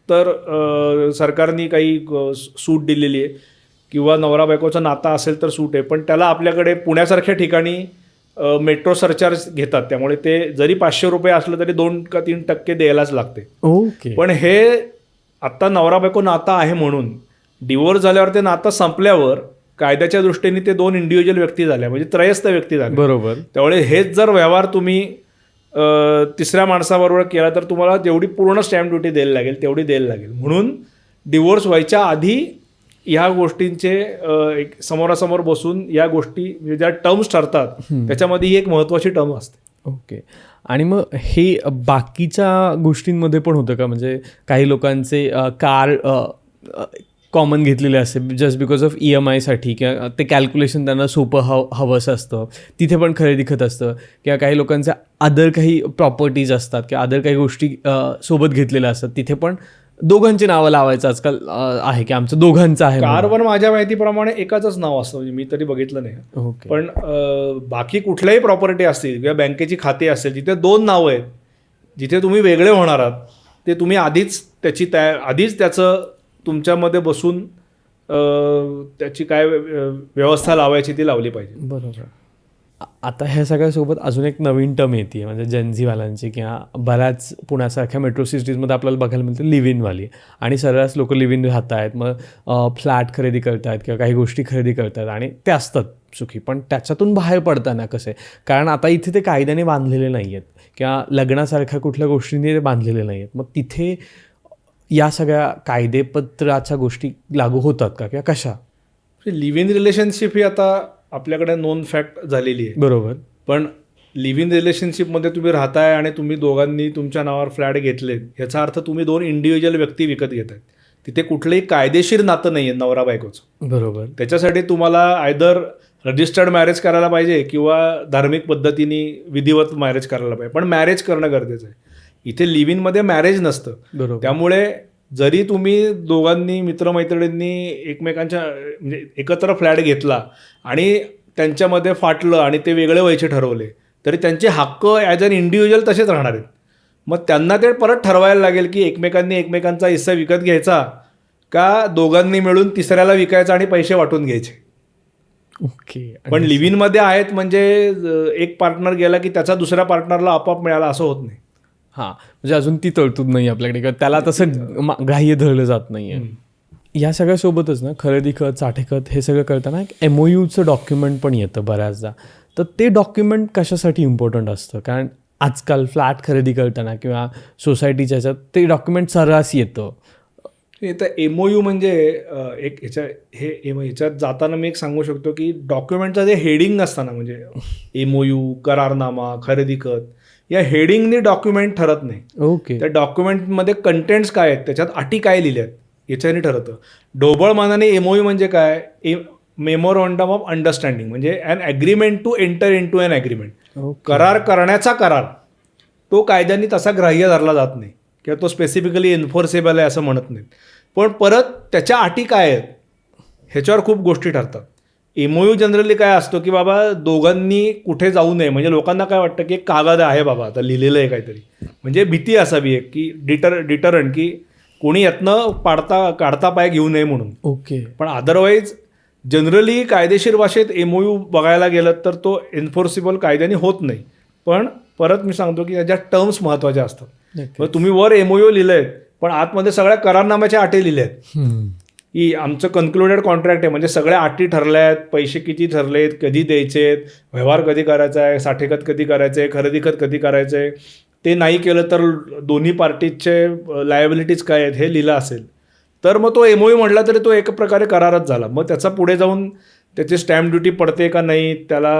तर सरकारने काही सूट दिलेली आहे, किंवा नवरा बायकोचं नातं असेल तर सूट आहे, पण त्याला आपल्याकडे पुण्यासारख्या ठिकाणी मेट्रो सरचार्ज घेतात, त्यामुळे ते जरी 500 रुपये असलं तरी 2 का 3% द्यायलाच लागते. ओके. पण हे आत्ता नवरा बायको नातं आहे म्हणून डिवोर्स झाल्यावर ते नातं संपल्यावर कायद्याच्या दृष्टीने ते 2 इंडिव्हिज्युअल व्यक्ती झाल्या, म्हणजे त्रयस्थ व्यक्ती झाल्या. बरोबर. त्यामुळे हेच जर व्यवहार तुम्ही तिसऱ्या माणसाबरोबर केला तर तुम्हाला जेवढी पूर्ण स्टॅम्प ड्युटी द्यायला लागेल तेवढी द्यायला लागेल. म्हणून डिवोर्स व्हायच्या आधी ह्या गोष्टींचे एक समोरासमोर बसून या गोष्टी ज्या टर्म्स ठरतात त्याच्यामध्ये ही एक महत्त्वाची टर्म असते. ओके. आणि मग हे बाकीच्या गोष्टींमध्ये पण होतं का, म्हणजे काही लोकांचे कार कॉमन घेतलेले असते जस्ट बिकॉज ऑफ EMI साठी, किंवा ते कॅल्क्युलेशन त्यांना सोपं हवंसं असतं, तिथे पण खरेदी खत असतं, किंवा काही लोकांचे अदर काही प्रॉपर्टीज असतात किंवा अदर काही गोष्टी सोबत घेतलेल्या असतात, तिथे पण दोघांची नावं लावायचं आजकाल आहे की आमचं दोघांचं आहे. कारवर माझ्या माहितीप्रमाणे एकाच नाव असतं, म्हणजे मी तरी बघितलं नाही. ओके. पण बाकी कुठल्याही प्रॉपर्टी असतील किंवा बँकेची खाती असेल जिथे 2 नावं आहेत, जिथे तुम्ही वेगळे होणार आहात, ते तुम्ही आधीच त्याचं तुमच्यामध्ये बसून त्याची काय व्यवस्था लावायची ती लावली पाहिजे. बरोबर. आता ह्या सगळ्यासोबत अजून एक नवीन टर्म येते, म्हणजे जेनझीवाल्यांची, किंवा बऱ्याच पुण्यासारख्या मेट्रो सिटीजमध्ये आपल्याला बघायला मिळते लिव्ह इनवाली, आणि सर्रास लोक लिव्ह इन राहत आहेत, मग फ्लॅट खरेदी करत आहेत किंवा काही गोष्टी खरेदी करत आहेत आणि ते असतात सुखी, पण त्याच्यातून बाहेर पडताना कसे, कारण आता इथे ते कायद्याने बांधलेले नाही आहेत किंवा लग्नासारख्या कुठल्या गोष्टींनी ते बांधलेले नाही आहेत, मग तिथे या सगळ्या कायदेपत्राच्या गोष्टी लागू होतात का किंवा कशा? लिव्ह इन रिलेशनशिप ही आता आपल्याकडे नोन फॅक्ट झालेली आहे. बरोबर. पण लिव्ह इन रिलेशनशिपमध्ये तुम्ही राहताय आणि तुम्ही दोघांनी तुमच्या नावावर फ्लॅट घेतलेत, याचा अर्थ तुम्ही 2 इंडिव्हिज्युअल व्यक्ती विकत घेत आहेत. तिथे कुठलंही कायदेशीर नातं नाही आहे नवरा बायकोचं. बरोबर. त्याच्यासाठी तुम्हाला आयदर रजिस्टर्ड मॅरेज करायला पाहिजे किंवा धार्मिक पद्धतीने विधिवत मॅरेज करायला पाहिजे, पण मॅरेज करणं गरजेचं आहे. इथे लिव्ह इनमध्ये मॅरेज नसतं. बरोबर. त्यामुळे जरी तुम्ही दोघांनी मित्रमैत्रिणींनी एकमेकांच्या म्हणजे एकत्र फ्लॅट घेतला आणि त्यांच्यामध्ये फाटलं आणि ते वेगळे व्हायचे ठरवले, तरी त्यांचे हक्क ॲज अन इंडिव्हिज्युअल तसेच राहणार आहेत. मग त्यांना ते परत ठरवायला लागेल की एकमेकांनी एकमेकांचा हिस्सा विकत घ्यायचा का दोघांनी मिळून तिसऱ्याला विकायचं आणि पैसे वाटून घ्यायचे. ओके. पण लिव्ह मध्ये आहेत म्हणजे एक पार्टनर गेला की त्याचा दुसऱ्या पार्टनरला आपोआप मिळाला असं होत नाही. हां, म्हणजे अजून ती तरतूद नाही आपल्याकडे किंवा त्याला तसं ग्राह्य धरलं जात नाही आहे. या सगळ्यासोबतच ना खरेदी खत, साठे खत हे सगळं करताना एक MOUचं डॉक्युमेंट पण येतं बऱ्याचदा. तर ते डॉक्युमेंट कशासाठी इम्पॉर्टंट असतं? कारण आजकाल फ्लॅट खरेदी करताना किंवा सोसायटीच्या ह्याच्यात ते डॉक्युमेंट सर्रास येतं. तर MOU म्हणजे एक ह्याच्यात जाताना मी एक सांगू शकतो की डॉक्युमेंटचं जे हेडिंग असतं ना, म्हणजे MOU, करारनामा, खरेदी खत, या हेडिंगनी डॉक्युमेंट ठरत नाही. ओके. त्या डॉक्युमेंटमध्ये कंटेंट्स काय आहेत, त्याच्यात अटी काय लिहिल्या आहेत याच्याने ठरतं. ढोबळ मानाने MOU म्हणजे काय, मेमोरंडम ऑफ अंडरस्टँडिंग, म्हणजे an agreement to enter into an agreement. करार करण्याचा करार, तो कायद्याने तसा ग्राह्य धरला जात नाही किंवा तो स्पेसिफिकली एन्फोर्सेबल आहे असं म्हणत नाहीत. पण परत त्याच्या अटी काय आहेत ह्याच्यावर खूप गोष्टी ठरतात. MOU जनरली काय असतो की बाबा दोघांनी कुठे जाऊ नये, म्हणजे लोकांना काय वाटतं की एक कागद आहे बाबा, आता लिहिलेलं आहे काहीतरी, म्हणजे भीती असावी एक की डिटरंट की कोणी यातनं काढता पाय घेऊ नये म्हणून. ओके. पण अदरवाईज जनरली कायदेशीर भाषेत MOU बघायला गेलं तर तो एन्फोर्सिबल कायद्याने होत नाही. पण परत मी सांगतो की त्याच्या टर्म्स महत्त्वाच्या असतात. मग तुम्ही वर MOU लिहिलं आहेत पण आतमध्ये सगळ्या करारनाम्याच्या अटी लिहिल्या आहेत की आमचं कन्क्लुडेड कॉन्ट्रॅक्ट आहे, म्हणजे सगळ्या अटी ठरल्या आहेत, पैसे किती ठरलेत, कधी द्यायचे आहेत, व्यवहार कधी करायचा आहे, साठेखत कधी करायचं आहे, खरेदी खत कधी करायचं आहे, ते नाही केलं तर दोन्ही पार्टीजचे लायबिलिटीज काय आहेत हे लिहिलं असेल तर मग तो MOU म्हटला तरी तो एक प्रकारे करारच झाला. मग त्याचा पुढे जाऊन त्याची स्टॅम्प ड्युटी पडते का नाही, त्याला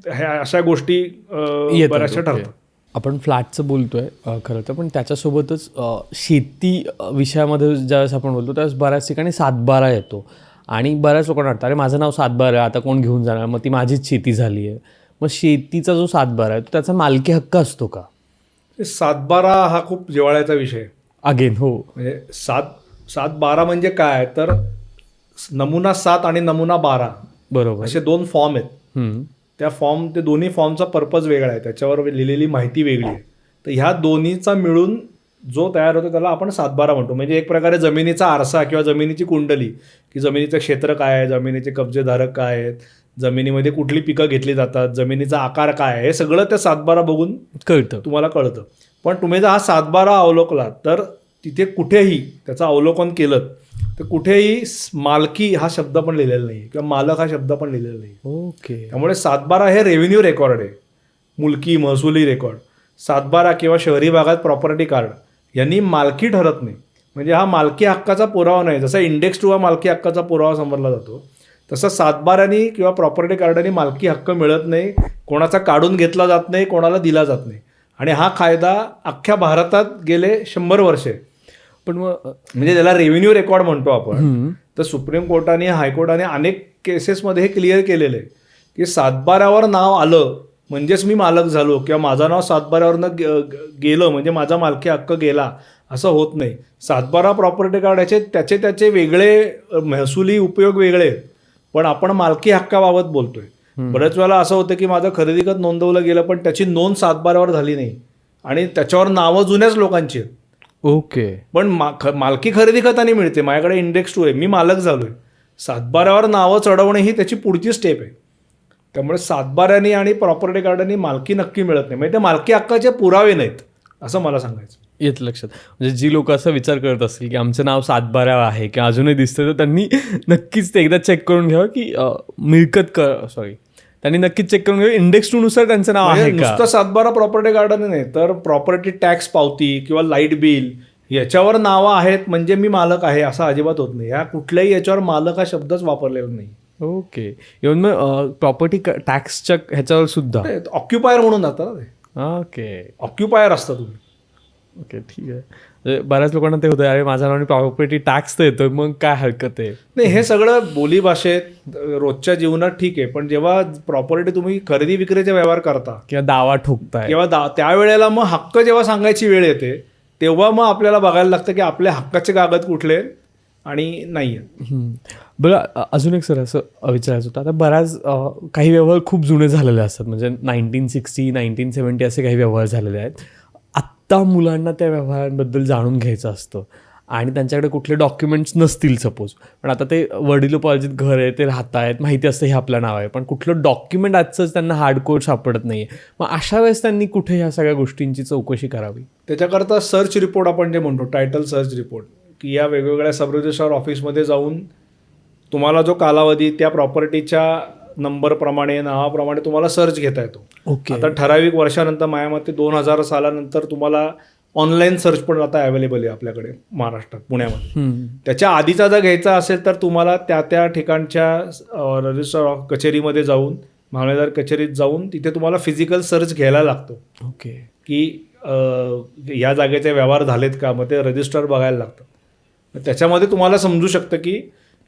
ह्या अशा गोष्टी बऱ्याचशा ठरतात. आपण फ्लॅटचं बोलतोय खरं तर, पण त्याच्यासोबतच शेती विषयामध्ये ज्यावेळेस आपण बोलतो त्यावेळेस बऱ्याच ठिकाणी 7/12 येतो आणि बऱ्याच लोकांना वाटतं अरे माझं नाव 7/12 आहे, आता कोण घेऊन जाणार, मग ती माझीच शेती झाली आहे. मग शेतीचा जो 7/12 आहे तो त्याचा मालकी हक्क असतो का? 7/12 हा खूप जिव्हाळ्याचा विषय आहे. अगेन हो, म्हणजे 7/12 म्हणजे काय, तर नमुना 7 आणि नमुना 12 बरोबर, असे 2 फॉर्म आहेत. त्या ते दोन्ही फॉर्मचा पर्पज वेगळा आहे, त्याच्यावर लिहिलेली माहिती वेगळी आहे. तर ह्या दोन्हीचा मिळून जो तयार होतो त्याला आपण 7/12 म्हणतो. म्हणजे एक प्रकारे जमिनीचा आरसा किंवा जमिनीची कुंडली, की जमिनीचं क्षेत्र काय आहे, जमिनीचे कब्जेधारक काय आहेत, जमिनीमध्ये कुठली पिकं घेतली जातात, जमिनीचा आकार काय आहे, हे सगळं त्या 7/12 बघून तुम्हाला कळतं. पण तुम्ही जर हा 7/12 अवलोकला तर तिथे कुठेही त्याचं अवलोकन केलं तर कुठेही मालकी हा शब्द पण लिहिलेला नाही किंवा मालक हा शब्द पण लिहिलेला नाही. ओके. त्यामुळे 7/12 हे रेव्हेन्यू रेकॉर्ड आहे, मुलकी महसुली रेकॉर्ड. 7/12 किंवा शहरी भागात प्रॉपर्टी कार्ड यांनी मालकी ठरत नाही, म्हणजे हा मालकी हक्काचा पुरावा नाही. जसा इंडेक्स टू हा मालकी हक्काचा पुरावा समजला जातो तसं 7/12 किंवा प्रॉपर्टी कार्डाने मालकी हक्क मिळत नाही, कोणाचा काढून घेतला जात नाही, कोणाला दिला जात नाही. आणि हा कायदा अख्ख्या भारतात गेले 100 वर्षे, पण म्हणजे त्याला रेव्हेन्यू रेकॉर्ड म्हणतो आपण. तर सुप्रीम कोर्टाने, हायकोर्टाने अनेक केसेसमध्ये हे क्लिअर केलेलं आहे की 7/12 नाव आलं म्हणजेच मी मालक झालो किंवा माझं नाव 7/12 गेलं म्हणजे माझा मालकी हक्क गेला, असं होत नाही. 7/12 प्रॉपर्टी कार्ड त्याचे वेगळे महसुली उपयोग वेगळे आहेत, पण आपण मालकी हक्काबाबत बोलतोय. बऱ्याच वेळेला असं होतं की माझं खरेदी खत नोंदवलं गेलं पण त्याची नोंद 7/12 झाली नाही आणि त्याच्यावर नावं जुन्याच लोकांची आहेत. ओके. पण मालकी खरेदी खताने मिळते, माझ्याकडे इंडेक्स 2 आहे, मी मालक झालोय. 7/12 नावं चढवणे ही त्याची पुढची स्टेप आहे. त्यामुळे 7/12 आणि प्रॉपर्टी कार्डाने मालकी नक्की मिळत नाही, म्हणजे ते मालकी हक्काचे पुरावे नाहीत असं मला सांगायचं. येत लक्षात. म्हणजे जी लोक असा विचार करत असतील की आमचं नाव 7/12 आहे किंवा अजूनही दिसतं, तर त्यांनी नक्कीच ते एकदा चेक करून घ्यावं की त्यांनी नक्कीच चेक करून घ्यावं इंडेक्स 2 नुसार त्यांचं नाव आहे का. नुसतं 7/12 प्रॉपर्टी कार्डाने नाही तर प्रॉपर्टी टॅक्स पावती किंवा लाईट बिल याच्यावर नावं आहेत म्हणजे मी मालक आहे असं अजिबात होत नाही. ह्या कुठल्याही याच्यावर मालक हा शब्दच वापरलेला नाही. ओके. इव्हन मग प्रॉपर्टी टॅक्सच्या ह्याच्यावर सुद्धा ऑक्युपायर म्हणून जातं ना ते. ओके. ऑक्युपायर असता तुम्ही. ओके, ठीक आहे. बऱ्याच लोकांना ते होतं अरे माझ्या नावाने प्रॉपर्टी टॅक्स तर येतो, मग काय हरकत आहे. नाही, हे सगळं बोलीभाषेत रोजच्या जीवनात ठीक आहे, पण जेव्हा प्रॉपर्टी तुम्ही खरेदी विक्रीचे व्यवहार करता किंवा दावा ठोकताय किंवा त्यावेळेला मग हक्क जेव्हा सांगायची वेळ येते तेव्हा मग आपल्याला बघायला लागतं की आपल्या हक्काचे कागद कुठले आणि नाही आहेत. बरं, अजून एक सर असं विचारायचं होतं, आता बऱ्याच काही व्यवहार खूप जुने झालेले असतात, म्हणजे 1960, 1970 असे काही व्यवहार झालेले आहेत. आत्ता मुलांना त्या व्यवहारांबद्दल जाणून घ्यायचं असतं आणि त्यांच्याकडे कुठले डॉक्युमेंट्स नसतील सपोज, पण आता ते वडिलोपार्जित घर आहे, ते राहत आहेत, माहिती असतं हे आपलं नाव आहे, पण कुठलं डॉक्युमेंट आजचंच त्यांना हार्डकोर सापडत नाही आहे. मग अशा वेळेस त्यांनी कुठे ह्या सगळ्या गोष्टींची चौकशी करावी? त्याच्याकरता सर्च रिपोर्ट आपण जे म्हणतो, टायटल सर्च रिपोर्ट, की या वेगवेगळ्या सब रजिस्ट्रार ऑफिसमध्ये जाऊन तुम्हाला जो कालावधी त्या प्रॉपर्टीच्या नंबरप्रमाणे, नावाप्रमाणे तुम्हाला सर्च घेता येतो. ओके. आता ठराविक वर्षानंतर माझ्या मते 2000 सालानंतर तुम्हाला ऑनलाईन सर्च पण आता अवेलेबल आहे आपल्याकडे महाराष्ट्रात, पुण्यामध्ये. त्याच्या आधीचा जर घ्यायचा असेल तर तुम्हाला त्या ठिकाणच्या रजिस्ट्रार कचेरीमध्ये जाऊन, मामलेदार कचेरीत जाऊन तिथे तुम्हाला फिजिकल सर्च घ्यायला लागतो. ओके. की या जागेचे व्यवहार झालेत का, मग ते रजिस्टर बघायला लागतं. त्याच्यामध्ये तुम्हाला समजू शकतं की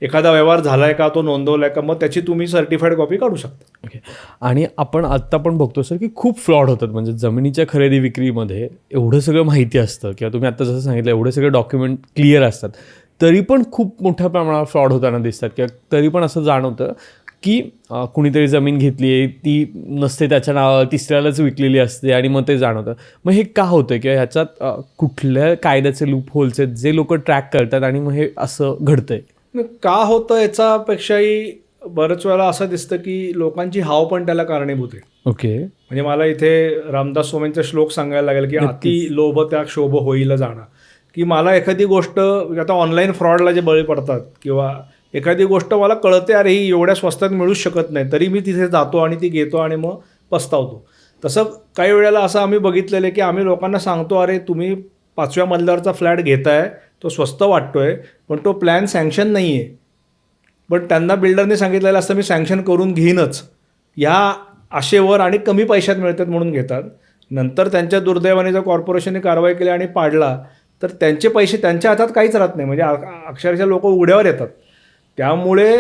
एखादा व्यवहार झाला आहे का, तो नोंदवला आहे का, मग त्याची तुम्ही सर्टिफाईड कॉपी काढू शकता. ओके. आणि आपण आत्ता पण बघतो सर की खूप फ्रॉड होतात. म्हणजे जमिनीच्या खरेदी विक्रीमध्ये एवढं सगळं माहिती असतं किंवा तुम्ही आत्ता जसं सांगितलं एवढे सगळे डॉक्युमेंट क्लिअर असतात, तरी पण खूप मोठ्या प्रमाणावर फ्रॉड होताना दिसतात. किंवा तरी पण असं जाणवतं की कुणीतरी जमीन घेतली आहे, ती नसते त्याच्या नावावर, तिसऱ्यालाच विकलेली असते आणि मग ते जाणवतं. मग हे का होतं किंवा ह्याच्यात कुठल्या कायद्याचे लूप होल्स आहेत जे लोक ट्रॅक करतात आणि मग हे असं घडतंय? का होतं याच्यापेक्षाही बऱ्याच वेळेला असं दिसतं की लोकांची हाव पण त्याला कारणीभूत आहे. ओके. म्हणजे मला इथे रामदास स्वामींचा श्लोक सांगायला लागेल की अति लोभ त्या क्षोभ होईल जाणं. की मला एखादी गोष्ट, आता ऑनलाईन फ्रॉडला जे बळी पडतात किंवा एखादी गोष्ट मला कळते अरे ही एवढ्या स्वस्तात मिळूच शकत नाही, तरी मी तिथे जातो आणि ती घेतो आणि मग पस्तावतो. तसं काही वेळेला असं आम्ही बघितलेलं आहे की आम्ही लोकांना सांगतो अरे तुम्ही 5व्या मजल्यावरचा फ्लॅट घेताय, तो स्वस्त वाटतोय, पण तो प्लॅन सँक्शन नाही आहे. पण त्यांना बिल्डरने सांगितलेलं असतं मी सँक्शन करून घेईनच, ह्या आशेवर आणि कमी पैशात मिळतात म्हणून घेतात. नंतर त्यांच्या दुर्दैवाने जर कॉर्पोरेशनने कारवाई केली आणि पाडला तर त्यांचे पैसे त्यांच्या हातात काहीच राहत नाही. म्हणजे अक्षरशः लोक उघड्यावर येतात. त्यामुळे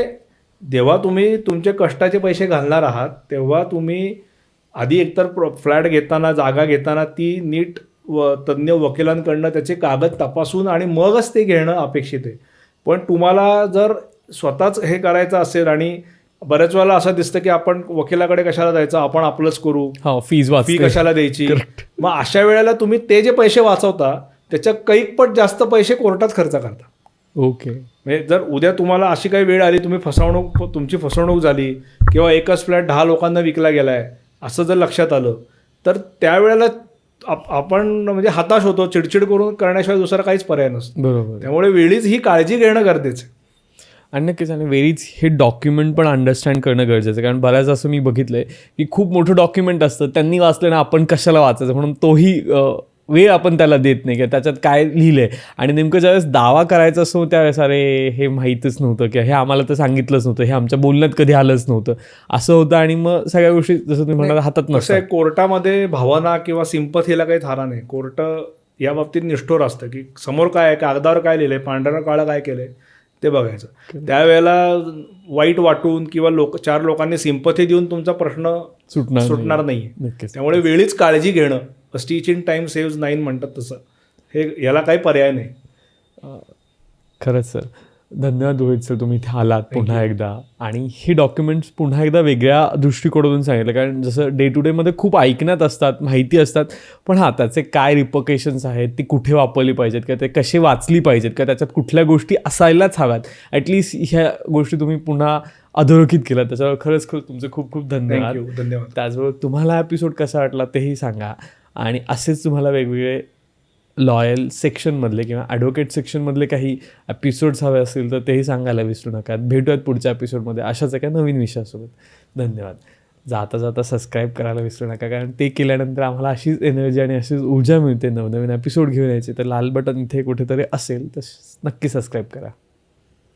जेव्हा तुम्ही तुमचे कष्टाचे पैसे घालणार आहात तेव्हा तुम्ही आधी एकतर फ्लॅट घेताना, जागा घेताना ती नीट तज्ज्ञ वकिलांकडनं त्याचे कागद तपासून आणि मगच ते घेणं अपेक्षित आहे. पण तुम्हाला जर स्वतःच हे करायचं असेल, आणि बऱ्याच वेळेला असं दिसतं की आपण वकिलाकडे कशाला जायचं, आपण आपलंच करू, फी कशाला द्यायची. मग अशा वेळेला तुम्ही ते जे पैसे वाचवता त्याच्या कैकपट जास्त पैसे कोर्टात खर्च करता. ओके. म्हणजे जर उद्या तुम्हाला अशी काही वेळ आली, तुमची फसवणूक झाली किंवा एकच फ्लॅट 10 लोकांना विकला गेला आहे असं जर लक्षात आलं तर त्यावेळेला आपण म्हणजे हताश होतो, चिडचिड करून करण्याशिवाय दुसरा काहीच पर्याय नसतो. बरोबर. त्यामुळे वेळीच ही काळजी घेणं गरजेचं आहे. आणि नक्कीच, आणि वेळीच हे डॉक्युमेंट पण अंडरस्टँड करणं गरजेचं आहे. कारण बऱ्याच असं मी बघितलं आहे की खूप मोठं डॉक्युमेंट असतं, त्यांनी वाचलं ना आपण कशाला वाचायचं म्हणून तोही वेळ आपण त्याला देत नाही की त्याच्यात काय लिहिलं आहे. आणि नेमकं ज्यावेळेस दावा करायचा असतो त्यावेळेस अरे हे माहीतच नव्हतं किंवा हे आम्हाला तर सांगितलंच नव्हतं, हे आमच्या बोलण्यात कधी आलंच नव्हतं, असं होतं. आणि मग सगळ्या गोष्टी जसं तुम्ही म्हणाला हातात नसतं. कोर्टामध्ये भावना किंवा सिंपथीला काही थारा नाही. कोर्ट या बाबतीत निष्ठोर असतं की समोर काय आहे, कागदावर काय लिहिलंय, पांढऱ्या काळं काय केलंय ते बघायचं. त्यावेळेला वाईट वाटून किंवा 4 लोकांनी सिंपथी देऊन तुमचा प्रश्न सुटणार नाही. त्यामुळे वेळीच काळजी घेणं, स्टिच इन टाइम सेव्हज 9 म्हणतात तसं, हे याला काही पर्याय नाही. खरंच सर, धन्यवाद रोहित सर, तुम्ही इथे आलात पुन्हा एकदा आणि हे डॉक्युमेंट्स पुन्हा एकदा वेगळ्या दृष्टिकोनातून सांगितलं. कारण जसं डे टू डेमध्ये खूप ऐकण्यात असतात, माहिती असतात, पण हां त्याचे काय रिपकेशन्स आहेत, ती कुठे वापरली पाहिजेत किंवा ते कसे वाचली पाहिजेत किंवा त्याच्यात कुठल्या गोष्टी असायलाच हव्यात, ॲटलिस्ट ह्या गोष्टी तुम्ही पुन्हा अधोरेखित केला. त्याच्यावर खरंच तुमचे खूप खूप धन्यवाद. त्याचबरोबर तुम्हाला एपिसोड कसा वाटला तेही सांगा. आणि असेच तुम्हाला वेगवेगळे लॉयल सेक्शनमधले किंवा ॲडव्होकेट सेक्शनमधले काही एपिसोड्स हवे असतील तर तेही सांगायला विसरू नका. भेटूयात पुढच्या एपिसोडमध्ये अशाच एका नवीन विषयासोबत. धन्यवाद. जाता जाता सबस्क्राईब करायला विसरू नका, कारण ते केल्यानंतर आम्हाला अशीच एनर्जी आणि अशीच ऊर्जा मिळते नवनवीन एपिसोड घेऊन यायचे. तर लाल बटन इथे कुठेतरी असेल तर नक्की सबस्क्राईब करा.